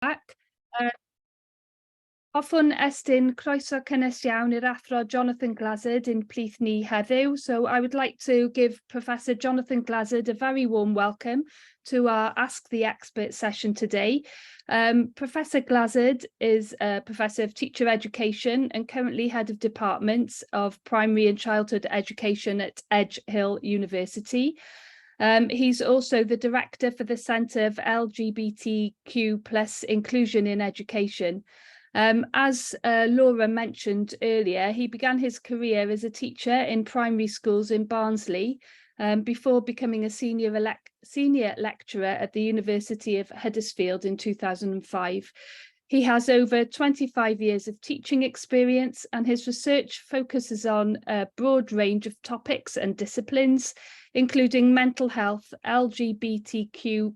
Ac hoffwn estyn croeso cynnes iawn i'r athro Jonathan Glazzard in plith ni heddiw. So I would like to give Professor Jonathan Glazzard a very warm welcome to our Ask the Expert session today. Professor Glazzard is a Professor of Teacher Education and currently Head of Departments of Primary and Childhood Education at Edge Hill University. He's also the Director for the Centre of LGBTQ+ Inclusion in Education. As Laura mentioned earlier, he began his career as a teacher in primary schools in Barnsley before becoming a senior lecturer at the University of Huddersfield in 2005. He has over 25 years of teaching experience, and his research focuses on a broad range of topics and disciplines, including mental health, LGBTQ+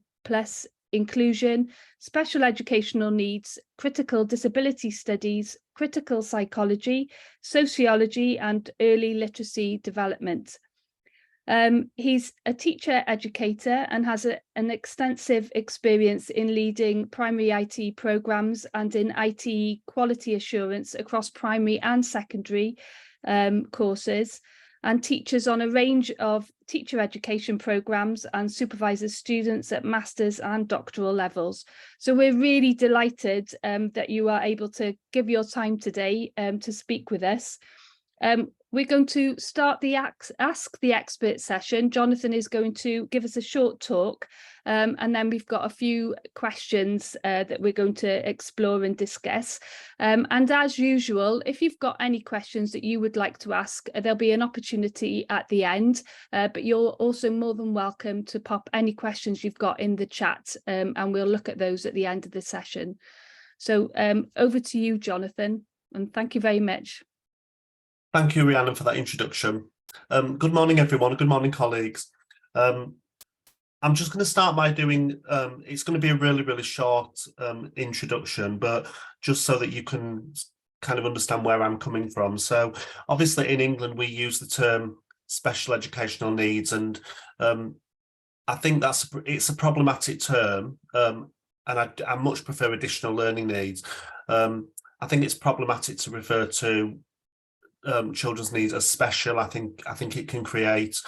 inclusion, special educational needs, critical disability studies, critical psychology, sociology, and early literacy development. He's a teacher educator and has an extensive experience in leading primary IT programs and in IT quality assurance across primary and secondary courses, and teaches on a range of teacher education programs and supervises students at master's and doctoral levels. So we're really delighted that you are able to give your time today to speak with us. We're going to start the Ask the Expert session. Jonathan is going to give us a short talk, and then we've got a few questions that we're going to explore and discuss. And as usual, if you've got any questions that you would like to ask, there'll be an opportunity at the end, but you're also more than welcome to pop any questions you've got in the chat, and we'll look at those at the end of the session. So over to you, Jonathan, and thank you very much. Thank you, Rhiannon, for that introduction. Good morning, everyone. Good morning, colleagues. I'm just going to start by doing, it's going to be a really short introduction, but just so that you can kind of understand where I'm coming from. So obviously in England, we use the term special educational needs, and I think it's a problematic term, and I much prefer additional learning needs. I think it's problematic to refer to children's needs as special. I think it can create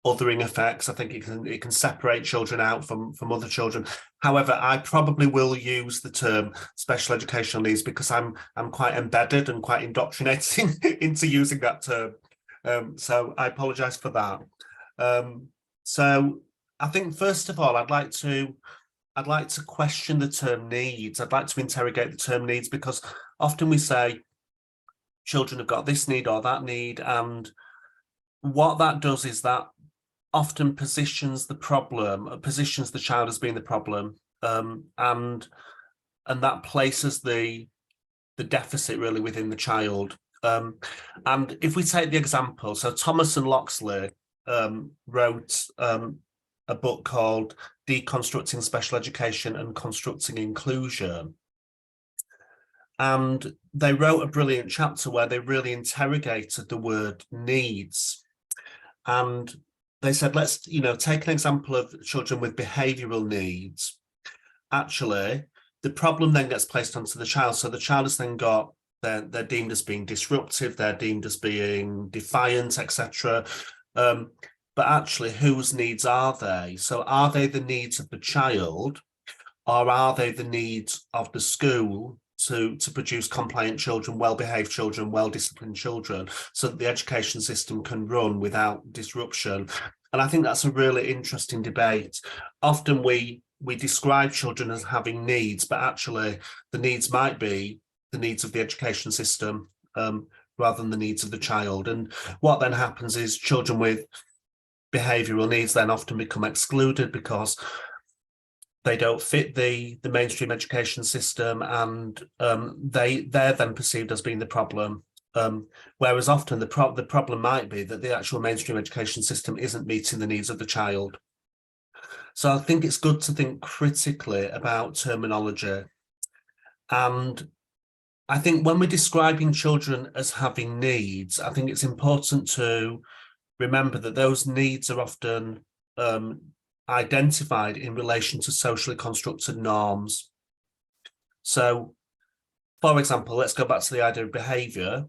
othering effects. I think it can separate children out from other children. However, I probably will use the term special educational needs because I'm quite embedded and quite indoctrinating into using that term. So I apologize for that. So I think first of all, I'd like to question the term needs. I'd like to interrogate the term needs, because often we say children have got this need or that need, and what that does is that often positions the child as being the problem, and that places the deficit really within the child. And if we take the example, so Thomas and Loxley wrote a book called Deconstructing Special Education and Constructing Inclusion. And they wrote a brilliant chapter where they really interrogated the word needs. And they said, let's, take an example of children with behavioural needs. Actually, the problem then gets placed onto the child. So the child has then got, they're deemed as being disruptive, they're deemed as being defiant, etc. But actually, whose needs are they? So are they the needs of the child, or are they the needs of the school to produce compliant children, well-behaved children, well-disciplined children, so that the education system can run without disruption? And I think that's a really interesting debate. Often we describe children as having needs, but actually the needs might be the needs of the education system rather than the needs of the child. And what then happens is children with behavioural needs then often become excluded because they don't fit the mainstream education system, and they're then perceived as being the problem. Whereas often the problem might be that the actual mainstream education system isn't meeting the needs of the child. So I think it's good to think critically about terminology. And I think when we're describing children as having needs, I think it's important to remember that those needs are often identified in relation to socially constructed norms. So, for example, let's go back to the idea of behaviour.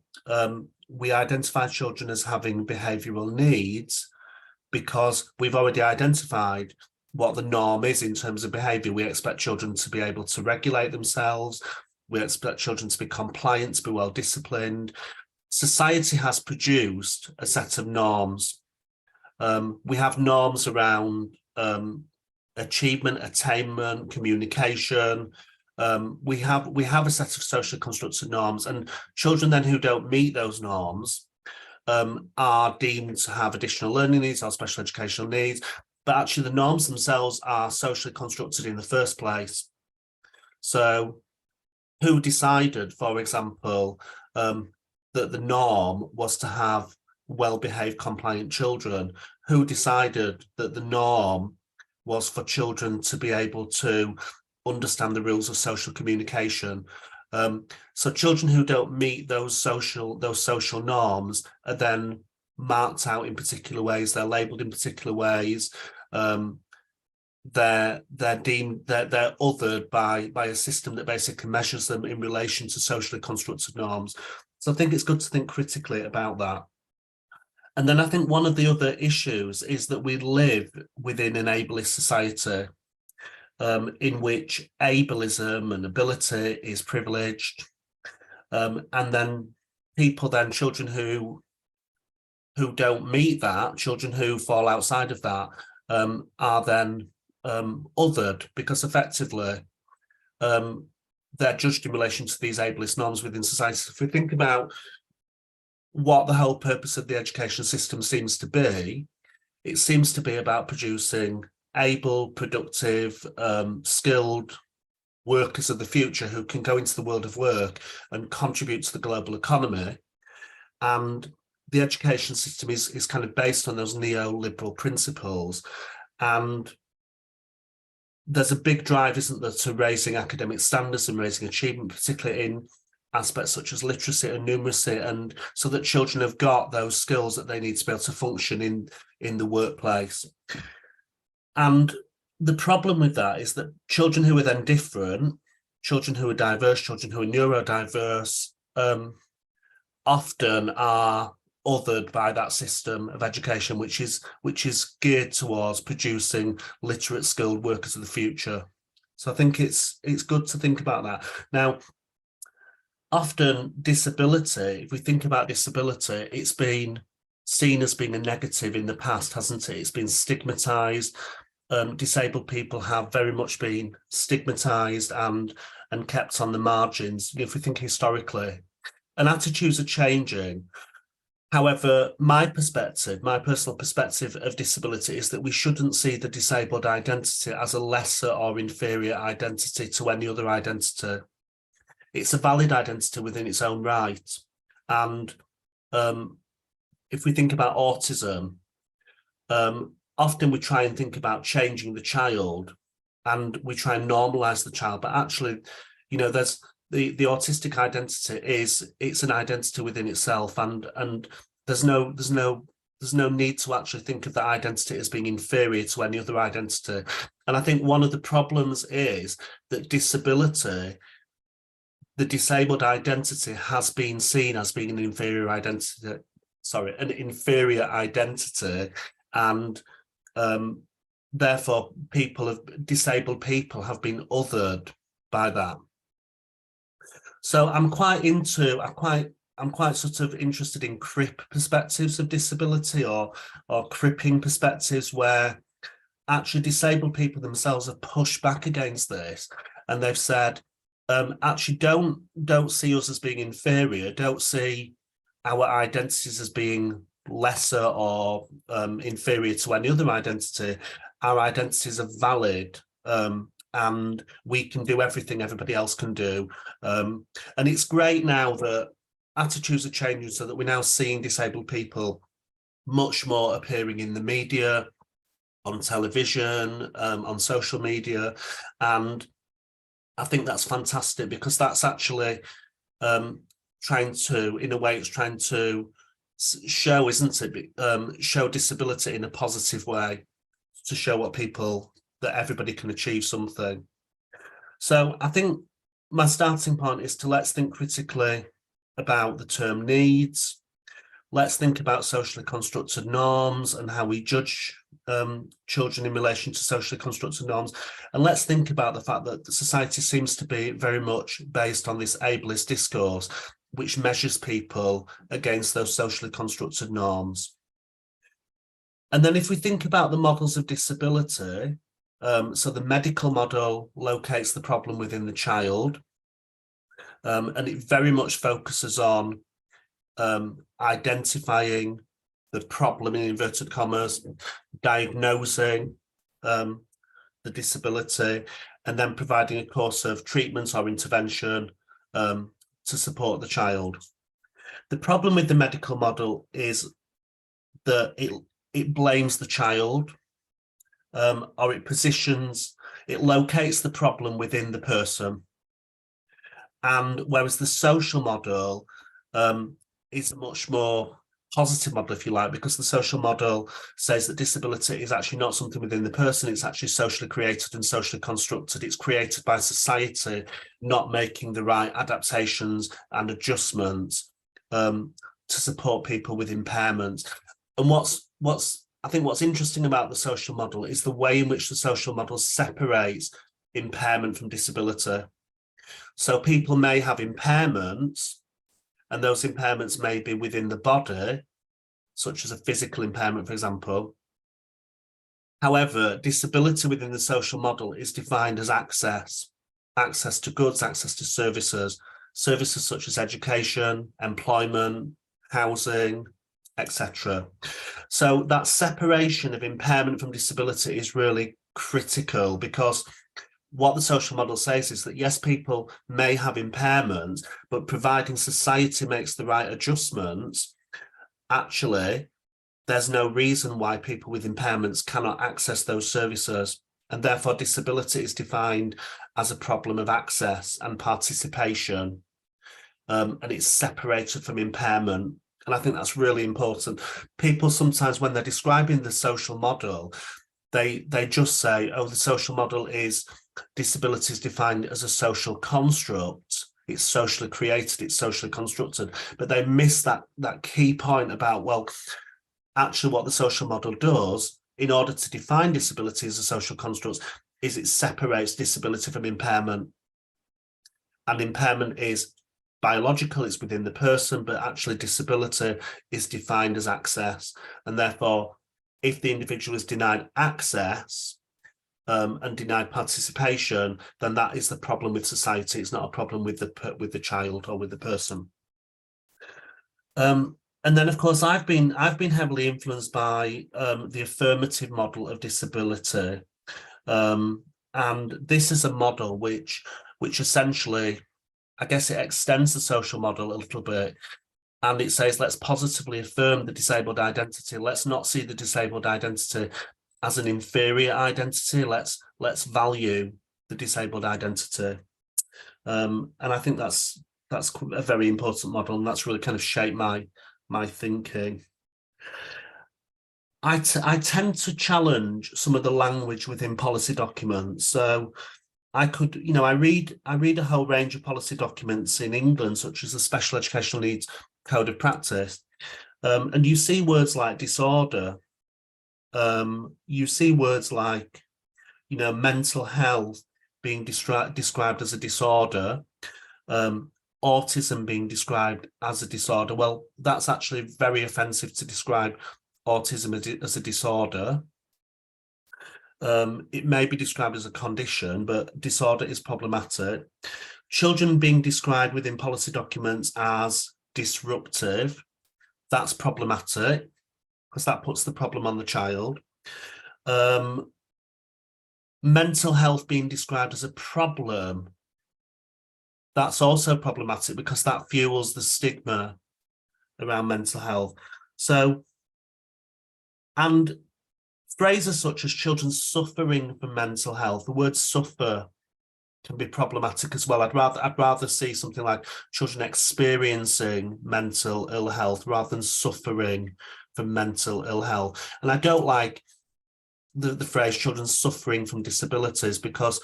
We identify children as having behavioural needs because we've already identified what the norm is in terms of behaviour. We expect children to be able to regulate themselves. We expect children to be compliant, to be well disciplined. Society has produced a set of norms. We have norms around achievement, attainment, communication. We have a set of socially constructed norms, and children then who don't meet those norms are deemed to have additional learning needs or special educational needs. But actually the norms themselves are socially constructed in the first place. So who decided, for example, that the norm was to have well-behaved, compliant children? Who decided that the norm was for children to be able to understand the rules of social communication? So children who don't meet those social norms are then marked out in particular ways. They're labelled in particular ways. They're othered by a system that basically measures them in relation to socially constructed norms. So I think it's good to think critically about that. And then I think one of the other issues is that we live within an ableist society, in which ableism and ability is privileged, and then children who don't meet that, children who fall outside of that, are then othered, because effectively they're judged in relation to these ableist norms within society. So if we think about what the whole purpose of the education system seems to be, it seems to be about producing able, productive, skilled workers of the future who can go into the world of work and contribute to the global economy. And the education system is kind of based on those neoliberal principles. And there's a big drive, isn't there, to raising academic standards and raising achievement, particularly in aspects such as literacy and numeracy, and so that children have got those skills that they need to be able to function in the workplace. And the problem with that is that children who are then different, children who are diverse, children who are neurodiverse, often are othered by that system of education, which is geared towards producing literate, skilled workers of the future. So I think it's good to think about that. Now, often disability, if we think about disability, it's been seen as being a negative in the past, hasn't it? It's been stigmatized. Disabled people have very much been stigmatized and kept on the margins, if we think historically. And attitudes are changing. However, my personal perspective of disability is that we shouldn't see the disabled identity as a lesser or inferior identity to any other identity. It's a valid identity within its own right. And if we think about autism, often we try and think about changing the child and we try and normalize the child, but actually, you know, there's the autistic identity it's an identity within itself, and there's no need to actually think of that identity as being inferior to any other identity. And I think one of the problems is that disability, the disabled identity, has been seen as being an inferior identity, and therefore disabled people have been othered by that. So I'm quite sort of interested in CRIP perspectives of disability, or cripping perspectives, where actually disabled people themselves have pushed back against this, and they've said, actually don't see us as being inferior, don't see our identities as being lesser or inferior to any other identity. Our identities are valid, and we can do everything everybody else can do. And it's great now that attitudes are changing, so that we're now seeing disabled people much more appearing in the media, on television, on social media. And I think that's fantastic, because that's actually trying to show, isn't it, show disability in a positive way, to show that everybody can achieve something. So I think my starting point is to let's think critically about the term needs. Let's think about socially constructed norms and how we judge children in relation to socially constructed norms. And let's think about the fact that society seems to be very much based on this ableist discourse, which measures people against those socially constructed norms. And then if we think about the models of disability, so the medical model locates the problem within the child, and it very much focuses on identifying the problem in inverted commas, diagnosing the disability, and then providing a course of treatment or intervention to support the child. The problem with the medical model is that it blames the child, or it locates the problem within the person. And whereas the social model is a much more positive model, if you like, because the social model says that disability is actually not something within the person, it's actually socially created and socially constructed. It's created by society not making the right adaptations and adjustments to support people with impairments. And I think what's interesting about the social model is the way in which the social model separates impairment from disability. So people may have impairments, and those impairments may be within the body, such as a physical impairment, for example. However, disability within the social model is defined as access to goods, access to services such as education, employment, housing, etc. So that separation of impairment from disability is really critical, because what the social model says is that, yes, people may have impairments, but providing society makes the right adjustments, actually, there's no reason why people with impairments cannot access those services. And therefore, disability is defined as a problem of access and participation, and it's separated from impairment. And I think that's really important. People sometimes, when they're describing the social model, they just say, oh, the social model is disability is defined as a social construct. It's socially created, it's socially constructed, but they miss that key point about, well, actually what the social model does in order to define disability as a social construct is it separates disability from impairment. And impairment is biological, it's within the person, but actually disability is defined as access. And therefore, if the individual is denied access and denied participation, then that is the problem with society. It's not a problem with the child or with the person. And then, of course, I've been heavily influenced by the affirmative model of disability, and this is a model which essentially, I guess, it extends the social model a little bit, and it says, let's positively affirm the disabled identity. Let's not see the disabled identity as an inferior identity. Let's value the disabled identity, and I think that's a very important model, and that's really kind of shaped my thinking. I tend to challenge some of the language within policy documents. So I could, I read a whole range of policy documents in England, such as the Special Educational Needs Code of Practice, and you see words like disorder. You see words like, mental health being described as a disorder, autism being described as a disorder. Well, that's actually very offensive to describe autism as a disorder. It may be described as a condition, but disorder is problematic. Children being described within policy documents as disruptive, that's problematic, because that puts the problem on the child. Mental health being described as a problem, that's also problematic, because that fuels the stigma around mental health. So, and phrases such as children suffering from mental health, the word suffer can be problematic as well. I'd rather see something like children experiencing mental ill health rather than suffering from mental ill health. And I don't like the phrase children suffering from disabilities, because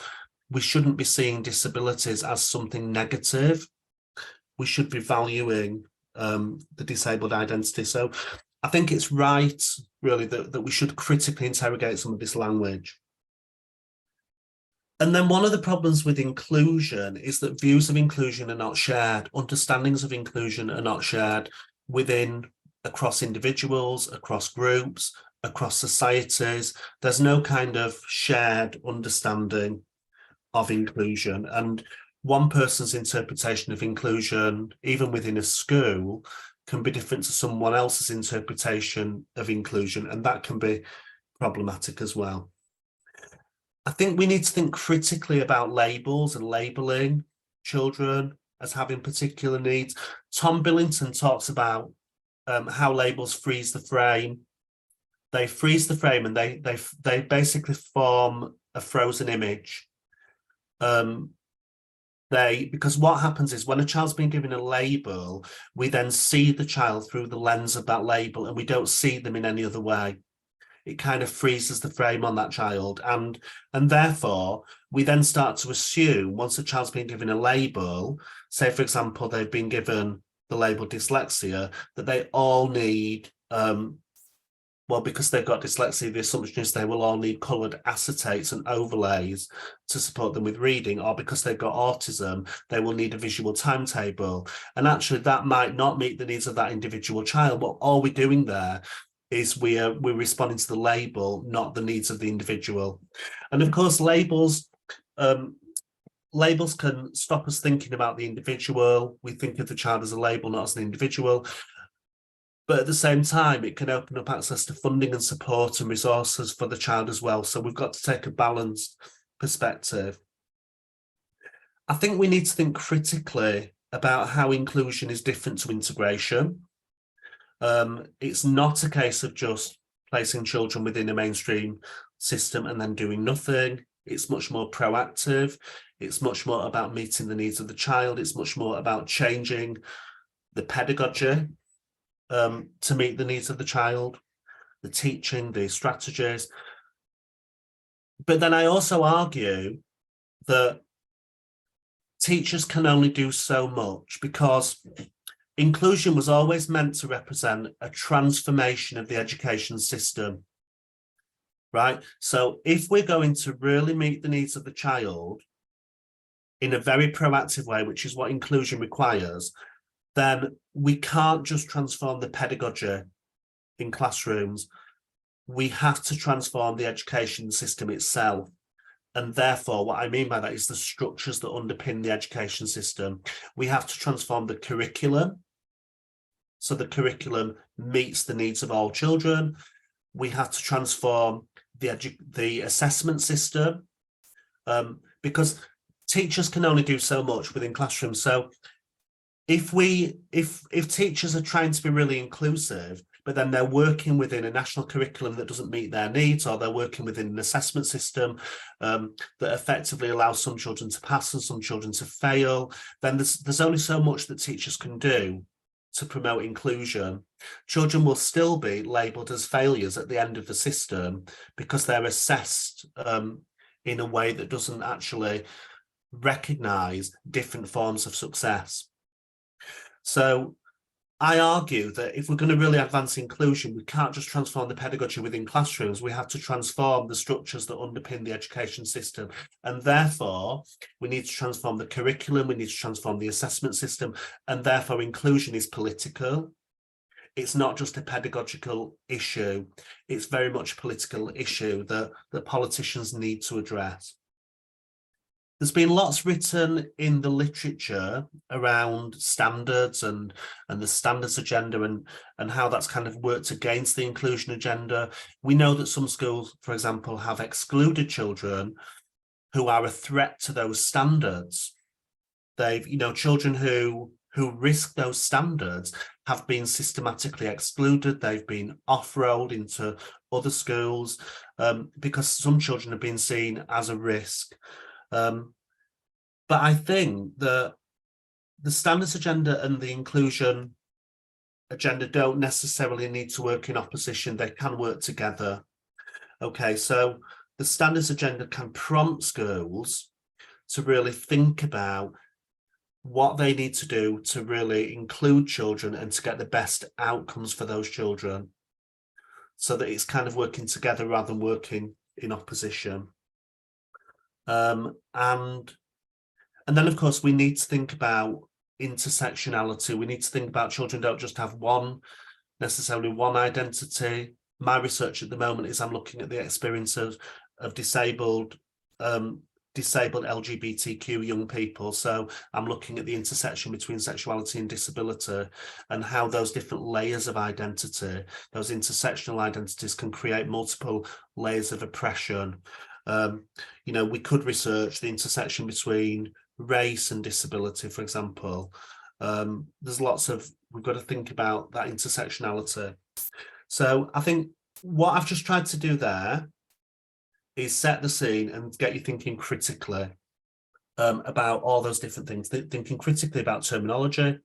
we shouldn't be seeing disabilities as something negative. We should be valuing the disabled identity. So I think it's right, really, that we should critically interrogate some of this language. And then one of the problems with inclusion is that views of inclusion are not shared. Understandings of inclusion are not shared across individuals, across groups, across societies. There's no kind of shared understanding of inclusion. And one person's interpretation of inclusion, even within a school, can be different to someone else's interpretation of inclusion, and that can be problematic as well. I think we need to think critically about labels and labeling children as having particular needs. Tom Billington talks about how labels freeze the frame. They freeze the frame and they basically form a frozen image. Because what happens is when a child's been given a label, we then see the child through the lens of that label and we don't see them in any other way. It kind of freezes the frame on that child. And therefore, we then start to assume once a child's been given a label, say, for example, they've been given the label dyslexia, that they all need, well, because they've got dyslexia, the assumption is they will all need coloured acetates and overlays to support them with reading, or because they've got autism, they will need a visual timetable. And actually, that might not meet the needs of that individual child. But all we're doing there is we're responding to the label, not the needs of the individual. And of course, labels can stop us thinking about the individual. We think of the child as a label, not as an individual. But at the same time, it can open up access to funding and support and resources for the child as well. So we've got to take a balanced perspective. I think we need to think critically about how inclusion is different to integration. It's not a case of just placing children within a mainstream system and then doing nothing. It's much more proactive. It's much more about meeting the needs of the child. It's much more about changing the pedagogy to meet the needs of the child, the teaching, the strategies. But then I also argue that teachers can only do so much, because inclusion was always meant to represent a transformation of the education system, right? So if we're going to really meet the needs of the child in a very proactive way, which is what inclusion requires, then we can't just transform the pedagogy in classrooms. We have to transform the education system itself. And therefore, what I mean by that is the structures that underpin the education system. We have to transform the curriculum, so the curriculum meets the needs of all children. We have to transform the assessment system, because teachers can only do so much within classrooms. So if teachers are trying to be really inclusive, but then they're working within a national curriculum that doesn't meet their needs, or they're working within an assessment system that effectively allows some children to pass and some children to fail, then there's only so much that teachers can do to promote inclusion. Children will still be labelled as failures at the end of the system because they're assessed in a way that doesn't actually recognise different forms of success. So I argue that if we're going to really advance inclusion, we can't just transform the pedagogy within classrooms. We have to transform the structures that underpin the education system. And therefore, we need to transform the curriculum, we need to transform the assessment system, and therefore inclusion is political. It's not just a pedagogical issue. It's very much a political issue that politicians need to address. There's been lots written in the literature around standards and the standards agenda and how that's kind of worked against the inclusion agenda. We know that some schools, for example, have excluded children who are a threat to those standards. They've, children who risk those standards have been systematically excluded. They've been off-rolled into other schools because some children have been seen as a risk. But I think that the standards agenda and the inclusion agenda don't necessarily need to work in opposition. They can work together. Okay, so the standards agenda can prompt schools to really think about what they need to do to really include children and to get the best outcomes for those children, so that it's kind of working together rather than working in opposition. And then, of course, we need to think about intersectionality. We need to think about children don't just have necessarily one identity. My research at the moment is I'm looking at the experiences of disabled LGBTQ young people. So I'm looking at the intersection between sexuality and disability, and how those different layers of identity, those intersectional identities, can create multiple layers of oppression. You know, we could research the intersection between race and disability, for example. We've got to think about that intersectionality. So I think what I've just tried to do there is set the scene and get you thinking critically about all those different things, thinking critically about terminology,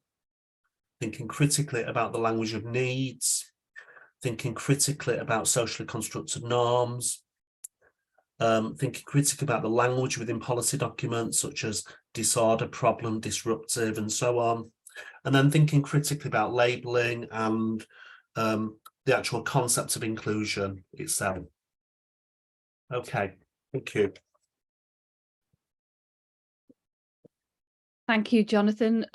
thinking critically about the language of needs, thinking critically about socially constructed norms, thinking critically about the language within policy documents such as disorder, problem, disruptive, and so on, and then thinking critically about labelling and the actual concept of inclusion itself. Okay, thank you. Thank you, Jonathan.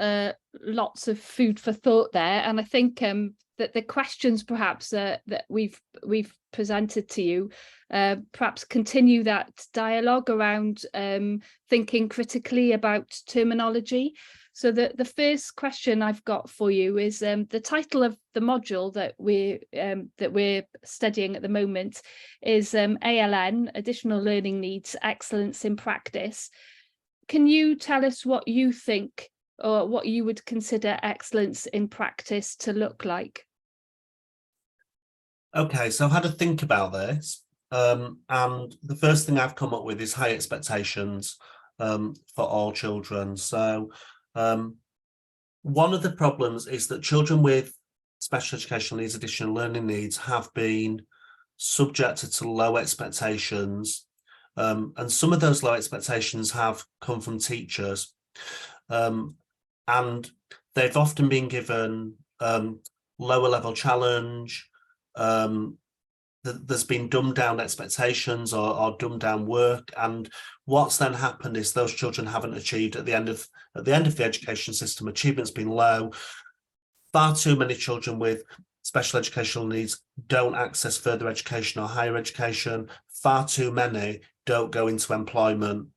Lots of food for thought there, and I think that the questions perhaps that we've presented to you perhaps continue that dialogue around thinking critically about terminology. So the first question I've got for you is the title of the module that we're studying at the moment is ALN, Additional Learning Needs, Excellence in Practice. Can you tell us what you think, or what you would consider excellence in practice to look like? Okay, so I've had to think about this, and the first thing I've come up with is high expectations for all children. So one of the problems is that children with special educational needs, additional learning needs, have been subjected to low expectations, and some of those low expectations have come from teachers, and they've often been given lower level challenge. There's been dumbed down expectations or dumbed down work, and what's then happened is those children haven't achieved at the end of the education system. Achievement's been low. Far too many children with special educational needs don't access further education or higher education. Far too many don't go into employment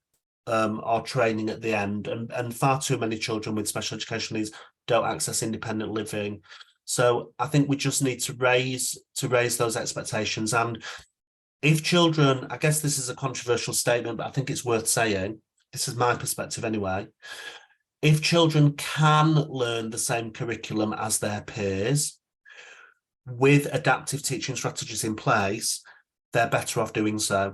or training at the end, and far too many children with special educational needs don't access independent living. So I think we just need to raise those expectations. And if children, I guess this is a controversial statement, but I think it's worth saying, this is my perspective anyway, if children can learn the same curriculum as their peers with adaptive teaching strategies in place, they're better off doing so.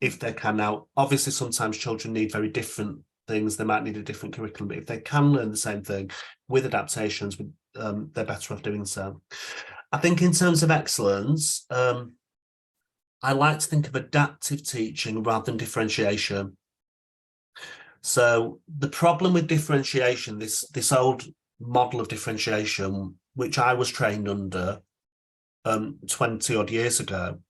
If they can. Now, obviously, sometimes children need very different things. They might need a different curriculum, but if they can learn the same thing with adaptations, they're better off doing so. I think in terms of excellence, I like to think of adaptive teaching rather than differentiation. So the problem with differentiation, this old model of differentiation, which I was trained under 20 odd years ago,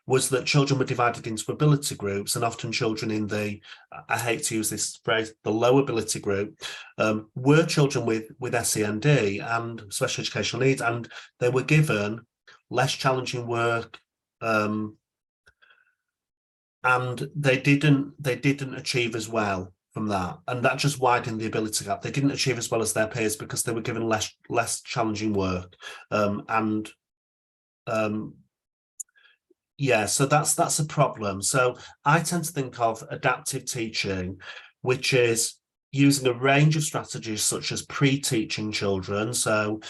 was that children were divided into ability groups, and often children in the, I hate to use this phrase, the low ability group, were children with SEND and special educational needs, and they were given less challenging work, and they didn't achieve as well from that, and that just widened the ability gap. They didn't achieve as well as their peers because they were given less challenging work, yeah, so that's a problem. So I tend to think of adaptive teaching, which is using a range of strategies such as pre-teaching children. So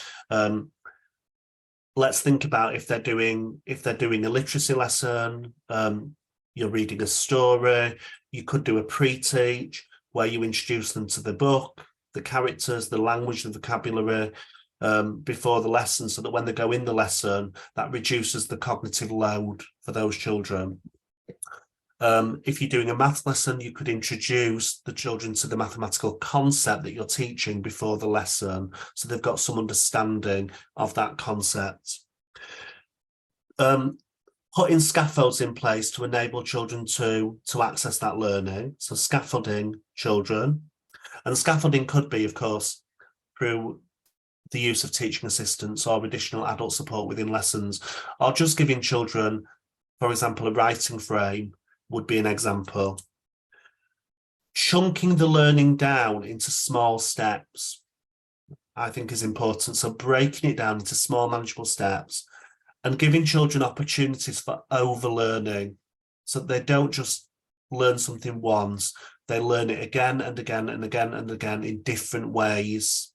let's think about if they're doing a literacy lesson, you're reading a story, you could do a pre-teach where you introduce them to the book, the characters, the language, the vocabulary, before the lesson, so that when they go in the lesson, that reduces the cognitive load for those children. If you're doing a math lesson, you could introduce the children to the mathematical concept that you're teaching before the lesson, so they've got some understanding of that concept. Putting scaffolds in place to enable children to access that learning, so scaffolding children. And scaffolding could be, of course, through the use of teaching assistants or additional adult support within lessons, or just giving children, for example, a writing frame would be an example. Chunking the learning down into small steps, I think, is important. So breaking it down into small manageable steps and giving children opportunities for overlearning, so that they don't just learn something once, they learn it again and again and again and again in different ways.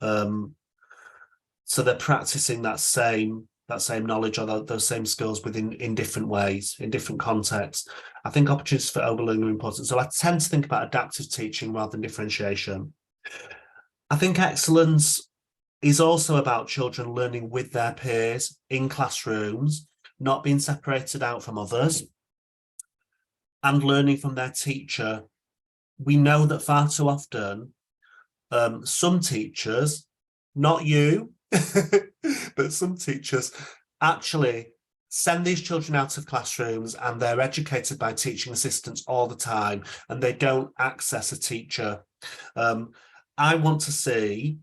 So they're practicing that same knowledge or those same skills in different ways, in different contexts. I think opportunities for overlearning are important. So I tend to think about adaptive teaching rather than differentiation. I think excellence is also about children learning with their peers in classrooms, not being separated out from others, and learning from their teacher. We know that far too often, some teachers, not you, but some teachers actually send these children out of classrooms and they're educated by teaching assistants all the time and they don't access a teacher. I want to see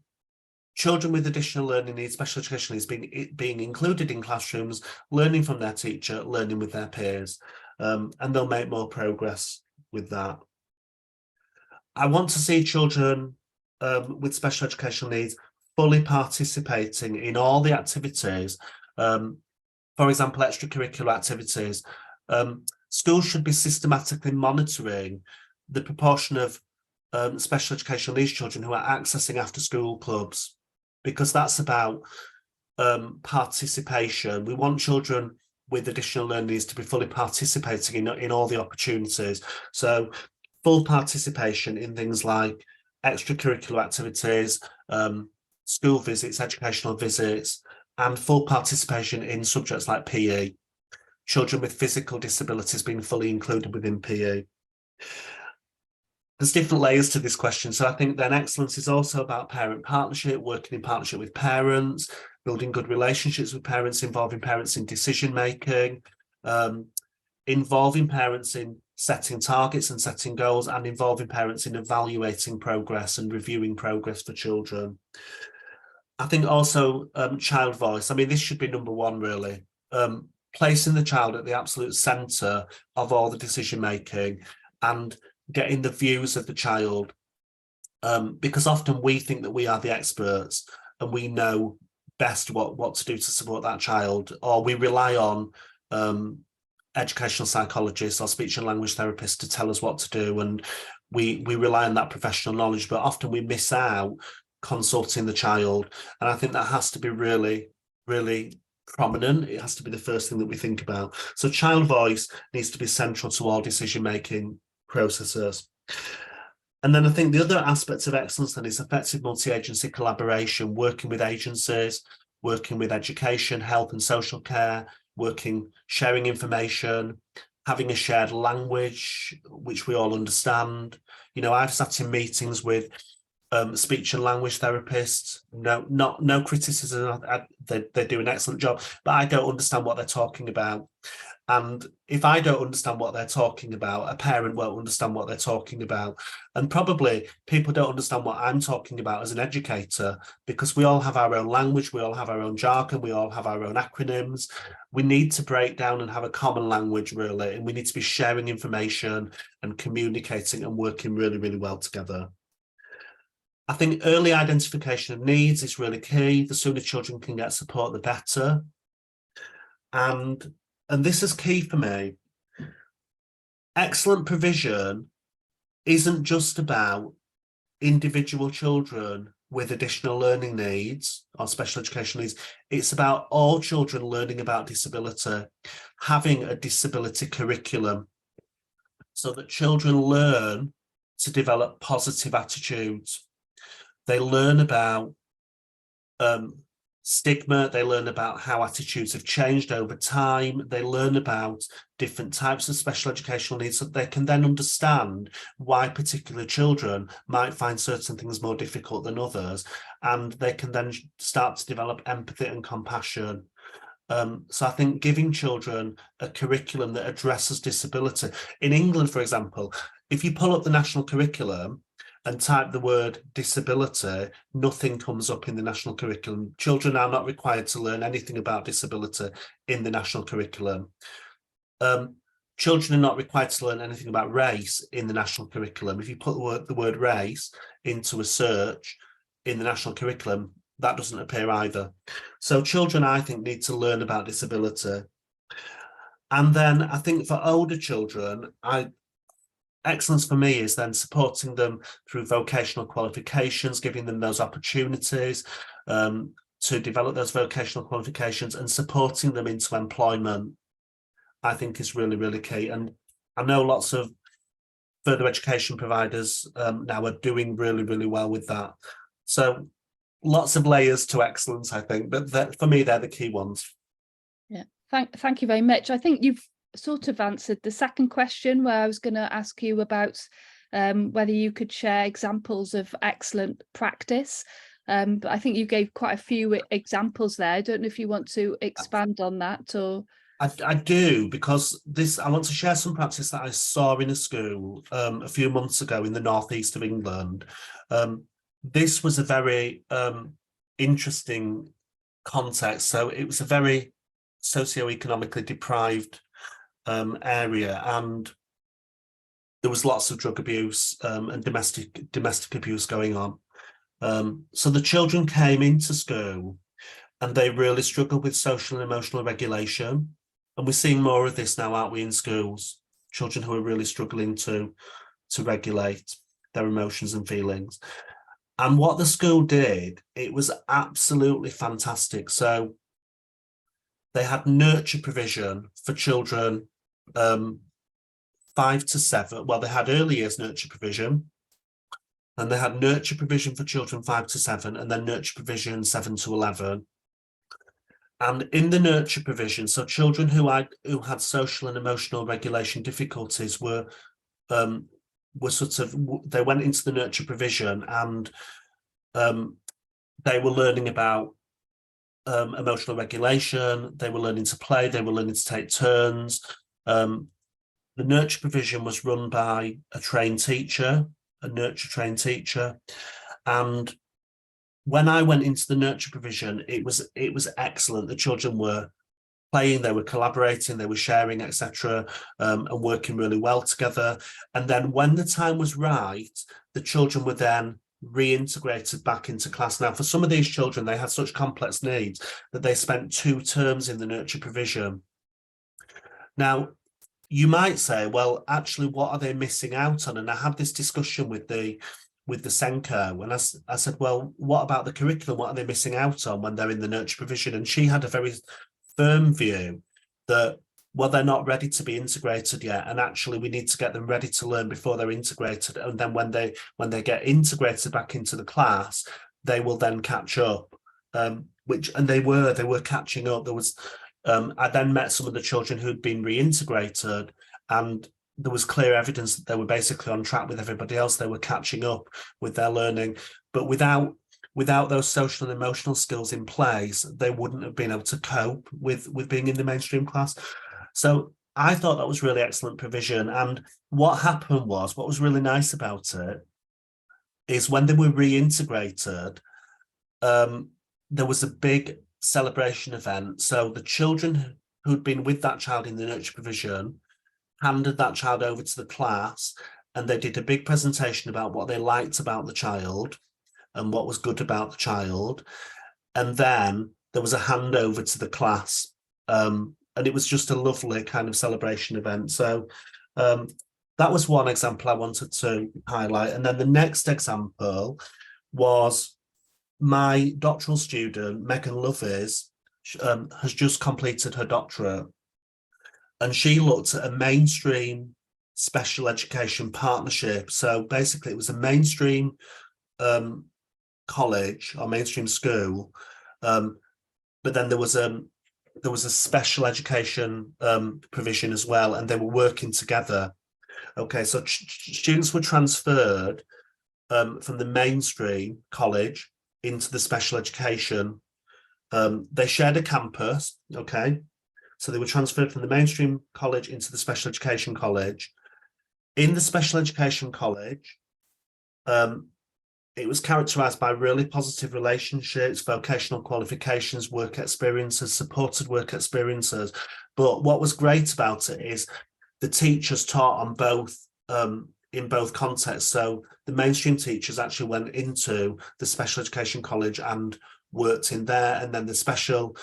children with additional learning needs, special education needs being included in classrooms, learning from their teacher, learning with their peers, and they'll make more progress with that. I want to see children with special educational needs fully participating in all the activities, for example, extracurricular activities. Schools should be systematically monitoring the proportion of special educational needs children who are accessing after-school clubs, because that's about participation. We want children with additional learning needs to be fully participating in all the opportunities. So full participation in things like extracurricular activities, school visits, educational visits, and full participation in subjects like PE. Children with physical disabilities being fully included within PE. There's different layers to this question. So I think then excellence is also about parent partnership, working in partnership with parents, building good relationships with parents, involving parents in decision making, involving parents in setting targets and setting goals, and involving parents in evaluating progress and reviewing progress for children. I think also child voice. I mean, this should be number one, really. Placing the child at the absolute centre of all the decision making and getting the views of the child, because often we think that we are the experts and we know best what to do to support that child, or we rely on educational psychologists or speech and language therapists to tell us what to do, and we rely on that professional knowledge, but often we miss out consulting the child. And I think that has to be really, really prominent. It has to be the first thing that we think about. So child voice needs to be central to all decision-making processes. And then I think the other aspect of excellence then is effective multi-agency collaboration, working with agencies, working with education, health and social care, sharing information, having a shared language, which we all understand. You know, I've sat in meetings with speech and language therapists. No criticism. They do an excellent job, but I don't understand what they're talking about. And if I don't understand what they're talking about, a parent won't understand what they're talking about. And probably people don't understand what I'm talking about as an educator, because we all have our own language, we all have our own jargon, we all have our own acronyms. We need to break down and have a common language, really, and we need to be sharing information and communicating and working really, really well together. I think early identification of needs is really key. The sooner children can get support, the better. And this is key for me. Excellent provision isn't just about individual children with additional learning needs or special education needs. It's about all children learning about disability, having a disability curriculum so that children learn to develop positive attitudes. They learn about stigma, they learn about how attitudes have changed over time, they learn about different types of special educational needs, so they can then understand why particular children might find certain things more difficult than others, and they can then start to develop empathy and compassion. So I think giving children a curriculum that addresses disability. In England, for example, if you pull up the national curriculum and type the word disability, nothing comes up in the national curriculum. Children are not required to learn anything about disability in the national curriculum. Children are not required to learn anything about race in the national curriculum. If you put the word race into a search in the national curriculum, that doesn't appear either. So children, I think, need to learn about disability. And then I think for older children, excellence for me is then supporting them through vocational qualifications, giving them those opportunities to develop those vocational qualifications, and supporting them into employment, I think, is really, really key. And I know lots of further education providers now are doing really, really well with that. So lots of layers to excellence, I think, but for me, they're the key ones. Yeah, thank you very much. I think you've sort of answered the second question, where I was going to ask you about whether you could share examples of excellent practice. But I think you gave quite a few examples there. I don't know if you want to expand on that, or... I do, because I want to share some practice that I saw in a school a few months ago in the northeast of England. This was a very interesting context. So it was a very socioeconomically deprived area, and there was lots of drug abuse and domestic abuse going on. So the children came into school and they really struggled with social and emotional regulation. And we're seeing more of this now, aren't we, in schools? Children who are really struggling to regulate their emotions and feelings. And what the school did, it was absolutely fantastic. So they had nurture provision for children 5 to 7. Well, they had early years nurture provision, and they had nurture provision for children 5 to 7, and then nurture provision 7 to 11. And in the nurture provision, so children who had social and emotional regulation difficulties were they went into the nurture provision, and they were learning about emotional regulation, they were learning to play, they were learning to take turns. The nurture provision was run by a nurture trained teacher. And when I went into the nurture provision, it was excellent. The children were playing, they were collaborating, they were sharing, etc., and working really well together. And then when the time was right, the children were then reintegrated back into class. Now, for some of these children, they had such complex needs that they spent 2 terms in the nurture provision. Now, you might say, well, actually, what are they missing out on? And I had this discussion with the Senko, and I said, well, what about the curriculum? What are they missing out on when they're in the nurture provision? And she had a very firm view that, well, they're not ready to be integrated yet, and actually we need to get them ready to learn before they're integrated. And then when they get integrated back into the class, they will then catch up. And they were catching up. There was I then met some of the children who'd been reintegrated, and there was clear evidence that they were basically on track with everybody else. They were catching up with their learning, but without those social and emotional skills in place, they wouldn't have been able to cope with being in the mainstream class. So I thought that was really excellent provision. And what happened was, what was really nice about it is when they were reintegrated, there was a big celebration event. So the children who'd been with that child in the nurture provision handed that child over to the class, and they did a big presentation about what they liked about the child and what was good about the child. And then there was a handover to the class. And it was just a lovely kind of celebration event. So that was one example I wanted to highlight. And then the next example was my doctoral student, Megan Lovies, has just completed her doctorate. And she looked at a mainstream special education partnership. So basically it was a mainstream college or mainstream school but then there was a special education provision as well, and they were working together. Okay, so students were transferred from the mainstream college into the special education. They shared a campus, okay? So they were transferred from the mainstream college into the special education college. In the special education college, it was characterized by really positive relationships, vocational qualifications, work experiences, supported work experiences. But what was great about it is the teachers taught on both, in both contexts. So the mainstream teachers actually went into the special education college and worked in there, and then the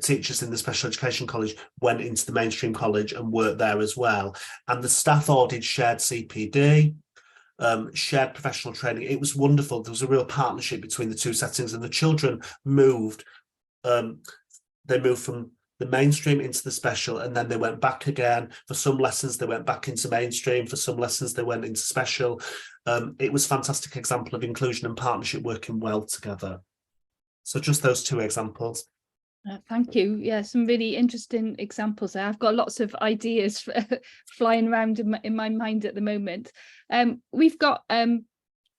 teachers in the special education college went into the mainstream college and worked there as well. And the staff all did shared CPD, shared professional training. It was wonderful. There was a real partnership between the two settings, and the children moved. They moved from the mainstream into the special, and then they went back again. For some lessons, they went back into mainstream. For some lessons, they went into special. It was a fantastic example of inclusion and partnership working well together. So just those two examples. Thank you. Yeah, some really interesting examples there. I've got lots of ideas flying around in my mind at the moment. We've got on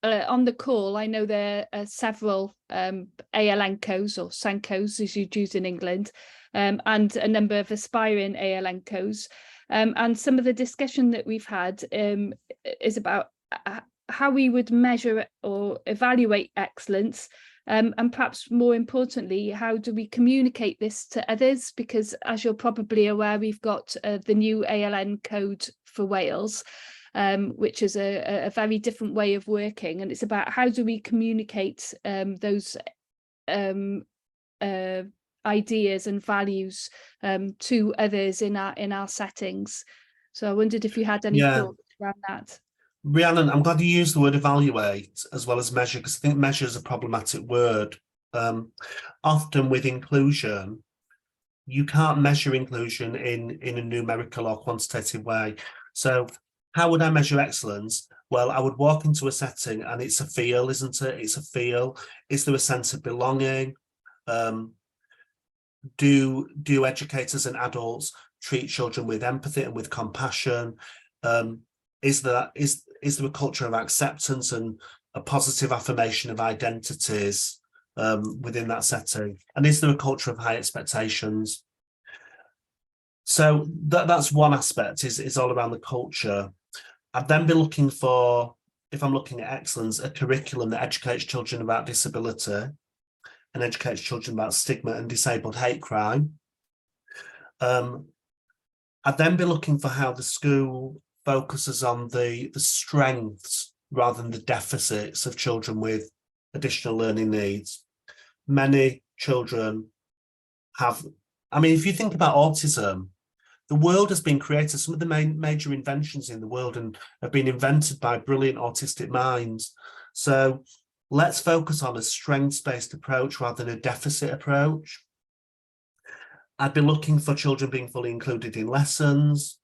the call, I know there are several ALN co's or SENCOs, as you'd use in England, and a number of aspiring ALN co's. And some of the discussion that we've had is about how we would measure or evaluate excellence. And perhaps more importantly, how do we communicate this to others? Because as you're probably aware, we've got the new ALN code for Wales, which is a very different way of working. And it's about how do we communicate those ideas and values to others in our settings. So I wondered if you had any thoughts around that. Rhiannon, I'm glad you used the word evaluate as well as measure, because I think measure is a problematic word. Often with inclusion, you can't measure inclusion in a numerical or quantitative way. So how would I measure excellence? Well, I would walk into a setting and it's a feel, isn't it? It's a feel. Is there a sense of belonging? Do educators and adults treat children with empathy and with compassion? Is there a culture of acceptance and a positive affirmation of identities within that setting? And is there a culture of high expectations? So that's one aspect, is all around the culture. I'd then be looking for, if I'm looking at excellence, a curriculum that educates children about disability and educates children about stigma and disabled hate crime. I'd then be looking for how the school focuses on the strengths rather than the deficits of children with additional learning needs. Many children have, I mean, if you think about autism, the world has been created, some of the major inventions in the world and have been invented by brilliant autistic minds. So let's focus on a strengths-based approach rather than a deficit approach. I'd be looking for children being fully included in lessons,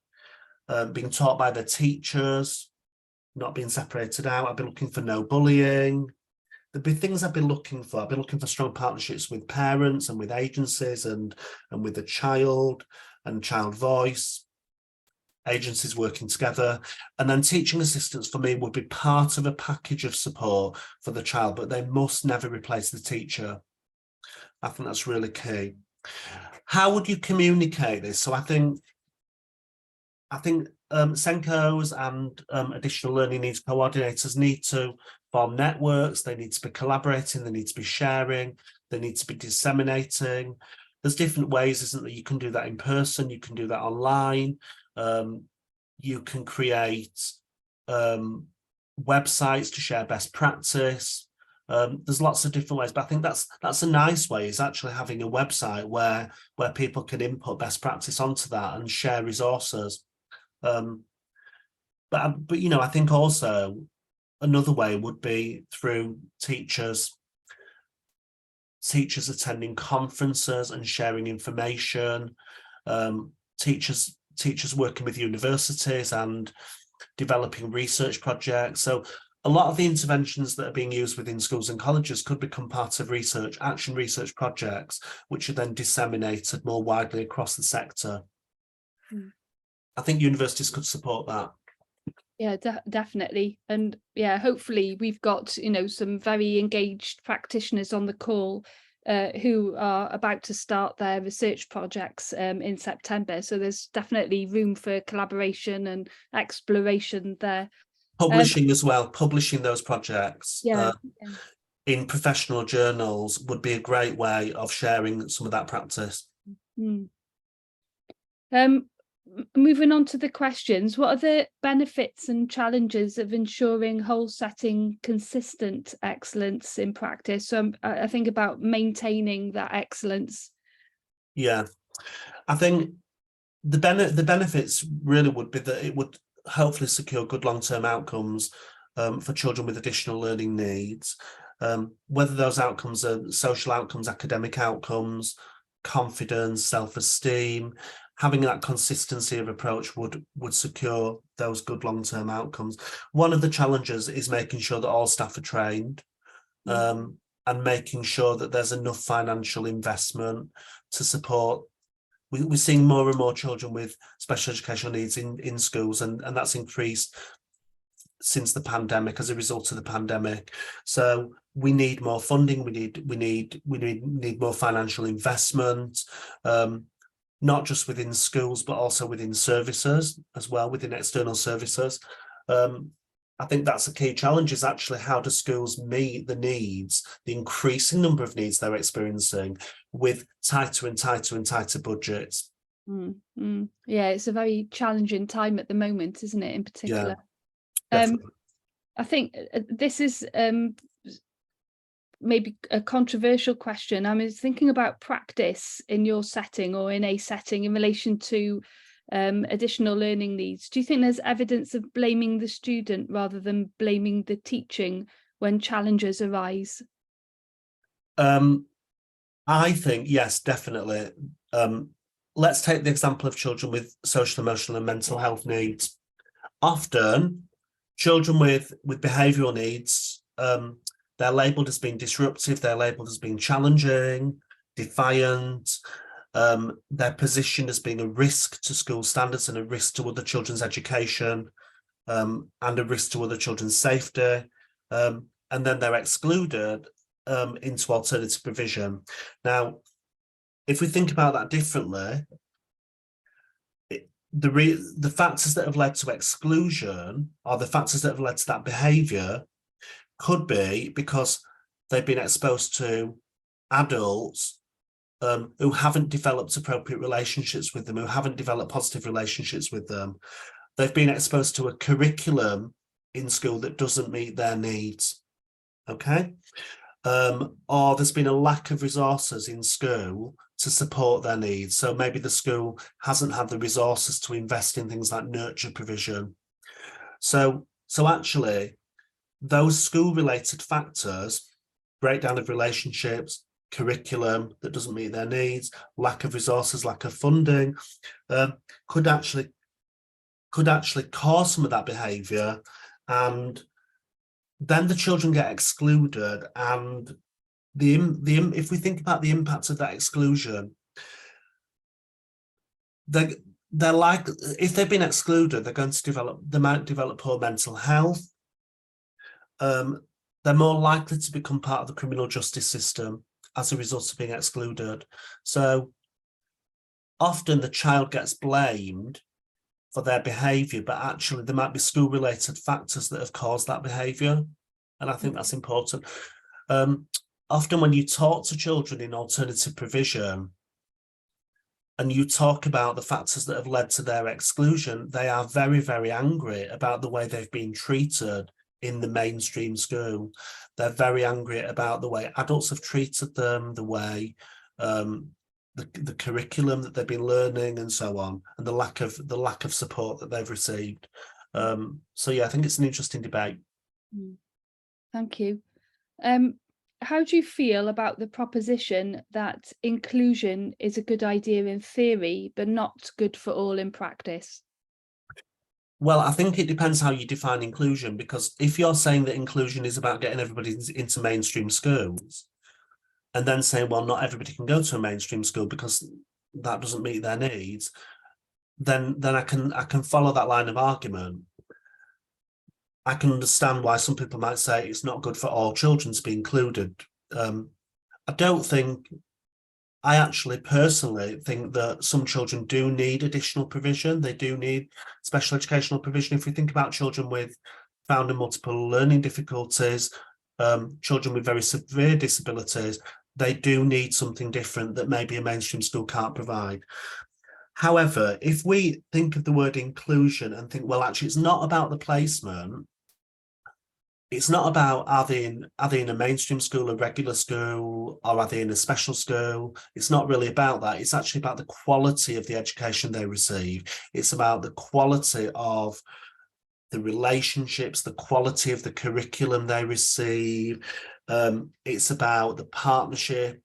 being taught by their teachers, not being separated out. I'd be looking for no bullying. There'd be things I'd be looking for. I'd be looking for strong partnerships with parents and with agencies and with the child and child voice, agencies working together. And then teaching assistants for me would be part of a package of support for the child, but they must never replace the teacher. I think that's really key. How would you communicate this? So I think SENCOs and additional learning needs coordinators need to form networks. They need to be collaborating. They need to be sharing. They need to be disseminating. There's different ways, isn't there? You can do that in person. You can do that online. You can create websites to share best practice. There's lots of different ways, but I think that's a nice way, is actually having a website where people can input best practice onto that and share resources. But you know, I think also another way would be through teachers attending conferences and sharing information, teachers working with universities and developing research projects. So a lot of the interventions that are being used within schools and colleges could become part of action research projects, which are then disseminated more widely across the sector. I think universities could support that. Yeah, definitely. And yeah, hopefully we've got, some very engaged practitioners on the call who are about to start their research projects in September. So there's definitely room for collaboration and exploration there. Publishing as well, publishing those projects Yeah. in professional journals would be a great way of sharing some of that practice. Moving on to the questions, what are the benefits and challenges of ensuring whole setting consistent excellence in practice? So I think about maintaining that excellence. Yeah, I think the benefits really would be that it would hopefully secure good long-term outcomes for children with additional learning needs, whether those outcomes are social outcomes, academic outcomes, confidence, self-esteem. Having that consistency of approach would secure those good long-term outcomes. One of the challenges is making sure that all staff are trained, and making sure that there's enough financial investment to support. We're seeing more and more children with special educational needs in schools, and that's increased since the pandemic, as a result of the pandemic. So we need more funding. We need more financial investment, not just within schools, but also within services as well, within external services. I think that's a key challenge, is actually how do schools meet the needs, the increasing number of needs they're experiencing, with tighter and tighter and tighter budgets. Yeah, it's a very challenging time at the moment, isn't it, in particular? Yeah, I think this is maybe a controversial question. I was thinking about practice in your setting or in a setting in relation to additional learning needs. Do you think there's evidence of blaming the student rather than blaming the teaching when challenges arise? I think yes, definitely. Let's take the example of children with social, emotional and mental health needs. Often children with behavioural needs, they're labelled as being disruptive, they're labelled as being challenging, defiant. They're positioned as being a risk to school standards and a risk to other children's education, and a risk to other children's safety. And then they're excluded into alternative provision. Now, if we think about that differently, the factors that have led to exclusion, or the factors that have led to that behaviour, could be because they've been exposed to adults who haven't developed appropriate relationships with them, who haven't developed positive relationships with them. They've been exposed to a curriculum in school that doesn't meet their needs. Okay. Or there's been a lack of resources in school to support their needs. So maybe the school hasn't had the resources to invest in things like nurture provision. So actually, those school-related factors, breakdown of relationships, curriculum that doesn't meet their needs, lack of resources, lack of funding, could actually cause some of that behaviour, and then the children get excluded. And if we think about the impact of that exclusion, they're like, if they've been excluded, they might develop poor mental health. They're more likely to become part of the criminal justice system as a result of being excluded. So often the child gets blamed for their behaviour, but actually there might be school-related factors that have caused that behaviour. And I think that's important. Often when you talk to children in alternative provision and you talk about the factors that have led to their exclusion, they are very, very angry about the way they've been treated in the mainstream school. They're very angry about the way adults have treated them, the way the curriculum that they've been learning and so on, and the lack of support that they've received. So yeah, I think it's an interesting debate. Thank you. How do you feel about the proposition that inclusion is a good idea in theory, but not good for all in practice? Well, I think it depends how you define inclusion, because if you're saying that inclusion is about getting everybody into mainstream schools, and then saying, well, not everybody can go to a mainstream school because that doesn't meet their needs, then I can follow that line of argument. I can understand why some people might say it's not good for all children to be included. I don't think, I actually personally think that some children do need additional provision. They do need special educational provision. If we think about children with found and multiple learning difficulties, children with very severe disabilities, they do need something different that maybe a mainstream school can't provide. However, if we think of the word inclusion and think, well, actually, it's not about the placement. It's not about are they in a mainstream school, a regular school, or are they in a special school? It's not really about that. It's actually about the quality of the education they receive. It's about the quality of the relationships, the quality of the curriculum they receive. It's about the partnership.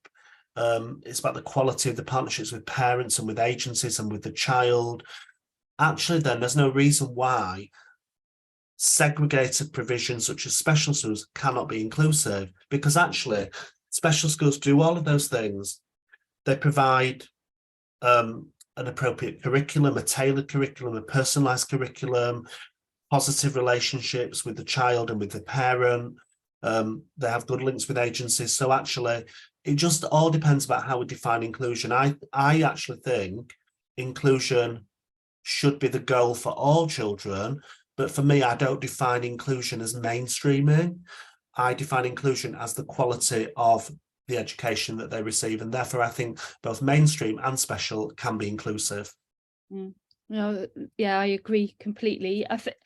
It's about the quality of the partnerships with parents and with agencies and with the child. Actually, then there's no reason why segregated provisions such as special schools cannot be inclusive, because actually special schools do all of those things. They provide an appropriate curriculum, a tailored curriculum, a personalized curriculum, positive relationships with the child and with the parent. They have good links with agencies. So actually, it just all depends about how we define inclusion. I actually think inclusion should be the goal for all children. But for me, I don't define inclusion as mainstreaming. I define inclusion as the quality of the education that they receive. And therefore, I think both mainstream and special can be inclusive. No, yeah, I agree completely. I think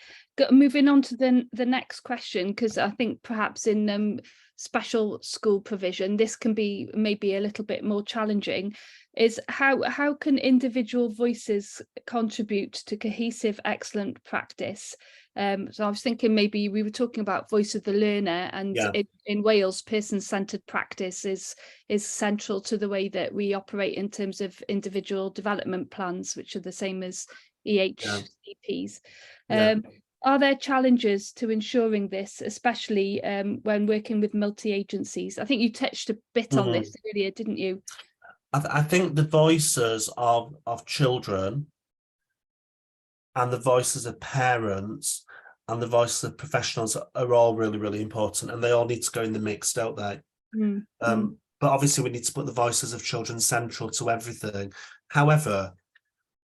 moving on to the next question, because I think perhaps in special school provision, this can be maybe a little bit more challenging, is how can individual voices contribute to cohesive, excellent practice? So I was thinking maybe we were talking about voice of the learner, and in Wales, person-centered practice is central to the way that we operate in terms of individual development plans, which are the same as EHCPs. Are there challenges to ensuring this, especially when working with multi-agencies? I think you touched a bit on this earlier, didn't you? I think the voices of children and the voices of parents and the voices of professionals are all really, really important, and they all need to go in the mix, don't they? But obviously we need to put the voices of children central to everything. However,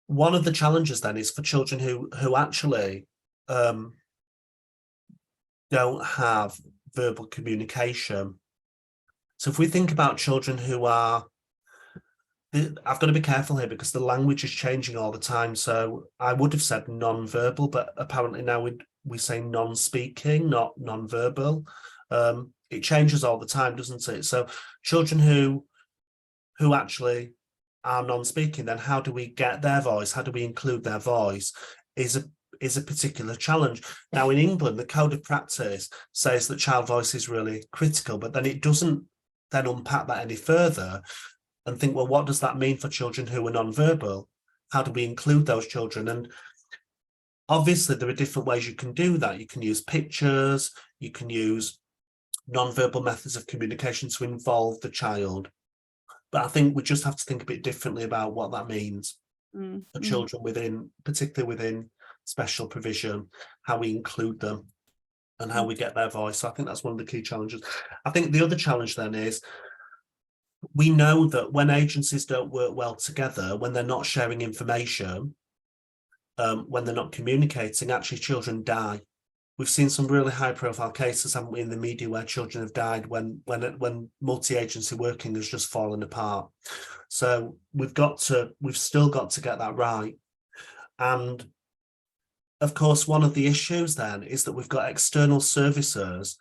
one of the challenges then is for children who actually don't have verbal communication. So if we think about children who are, I've got to be careful here because the language is changing all the time. So I would have said non-verbal, but apparently now we say non-speaking, not non-verbal. It changes all the time, doesn't it? So children who actually are non-speaking, then how do we get their voice? How do we include their voice? Is a particular challenge. Now in England, the Code of Practice says that child voice is really critical, but then it doesn't then unpack that any further and think, well, what does that mean for children who are non-verbal? How do we include those children? And obviously there are different ways you can do that. You can use pictures, you can use non-verbal methods of communication to involve the child. But I think we just have to think a bit differently about what that means for children particularly within special provision, how we include them and how we get their voice. So I think that's one of the key challenges. I think the other challenge then is, we know that when agencies don't work well together, when they're not sharing information, when they're not communicating, actually children die. We've seen some really high profile cases, haven't we, in the media where children have died when multi-agency working has just fallen apart. So we've still got to get that right. And of course, one of the issues then is that we've got external services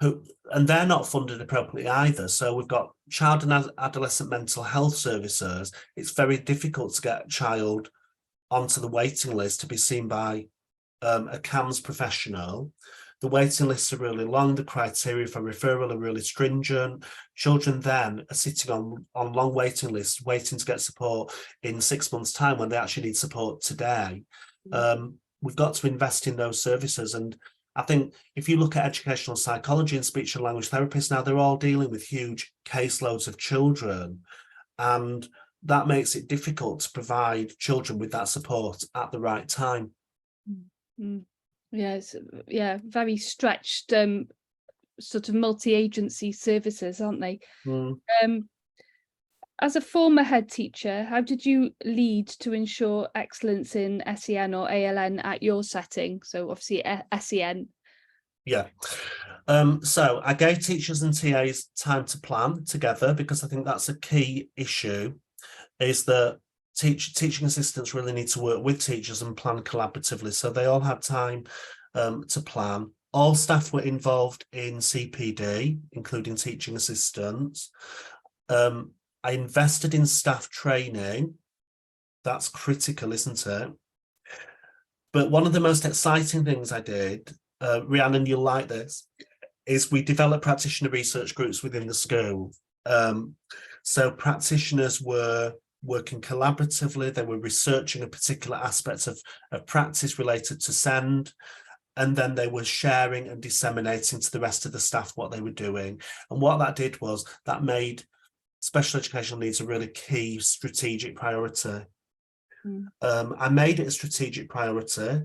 and they're not funded appropriately either. So we've got child and adolescent mental health services. It's very difficult to get a child onto the waiting list to be seen by a CAMHS professional. The waiting lists are really long. The criteria for referral are really stringent. Children then are sitting on long waiting lists, waiting to get support in 6 months' time when they actually need support today. We've got to invest in those services. And I think if you look at educational psychology and speech and language therapists now, they're all dealing with huge caseloads of children. And that makes it difficult to provide children with that support at the right time. Yes, yeah, very stretched sort of multi-agency services, aren't they? As a former head teacher, how did you lead to ensure excellence in SEN or ALN at your setting? So obviously SEN. Yeah. So I gave teachers and TAs time to plan together, because I think that's a key issue, is that teaching assistants really need to work with teachers and plan collaboratively. So they all had time to plan. All staff were involved in CPD, including teaching assistants. I invested in staff training. That's critical, isn't it? But one of the most exciting things I did, Rhiannon, you'll like this, is we developed practitioner research groups within the school. So practitioners were working collaboratively, they were researching a particular aspect of practice related to SEND, and then they were sharing and disseminating to the rest of the staff what they were doing. And what that did was that made special educational needs a really key strategic priority. I made it a strategic priority.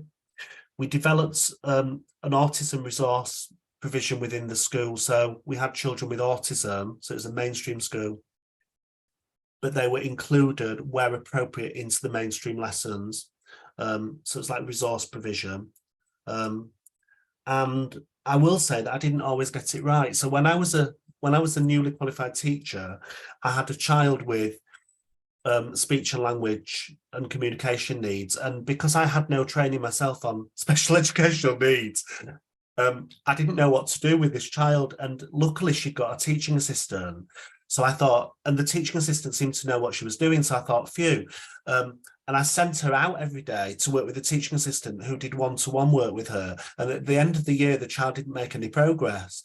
We developed an autism resource provision within the school. So we had children with autism, so it was a mainstream school, but they were included where appropriate into the mainstream lessons. So it's like resource provision. And I will say that I didn't always get it right. So when I was a newly qualified teacher, I had a child with speech and language and communication needs, and because I had no training myself on special educational needs, I didn't know what to do with this child. And luckily she got a teaching assistant. So I thought, and the teaching assistant seemed to know what she was doing. So I thought, phew. And I sent her out every day to work with a teaching assistant who did one-to-one work with her. And at the end of the year, the child didn't make any progress.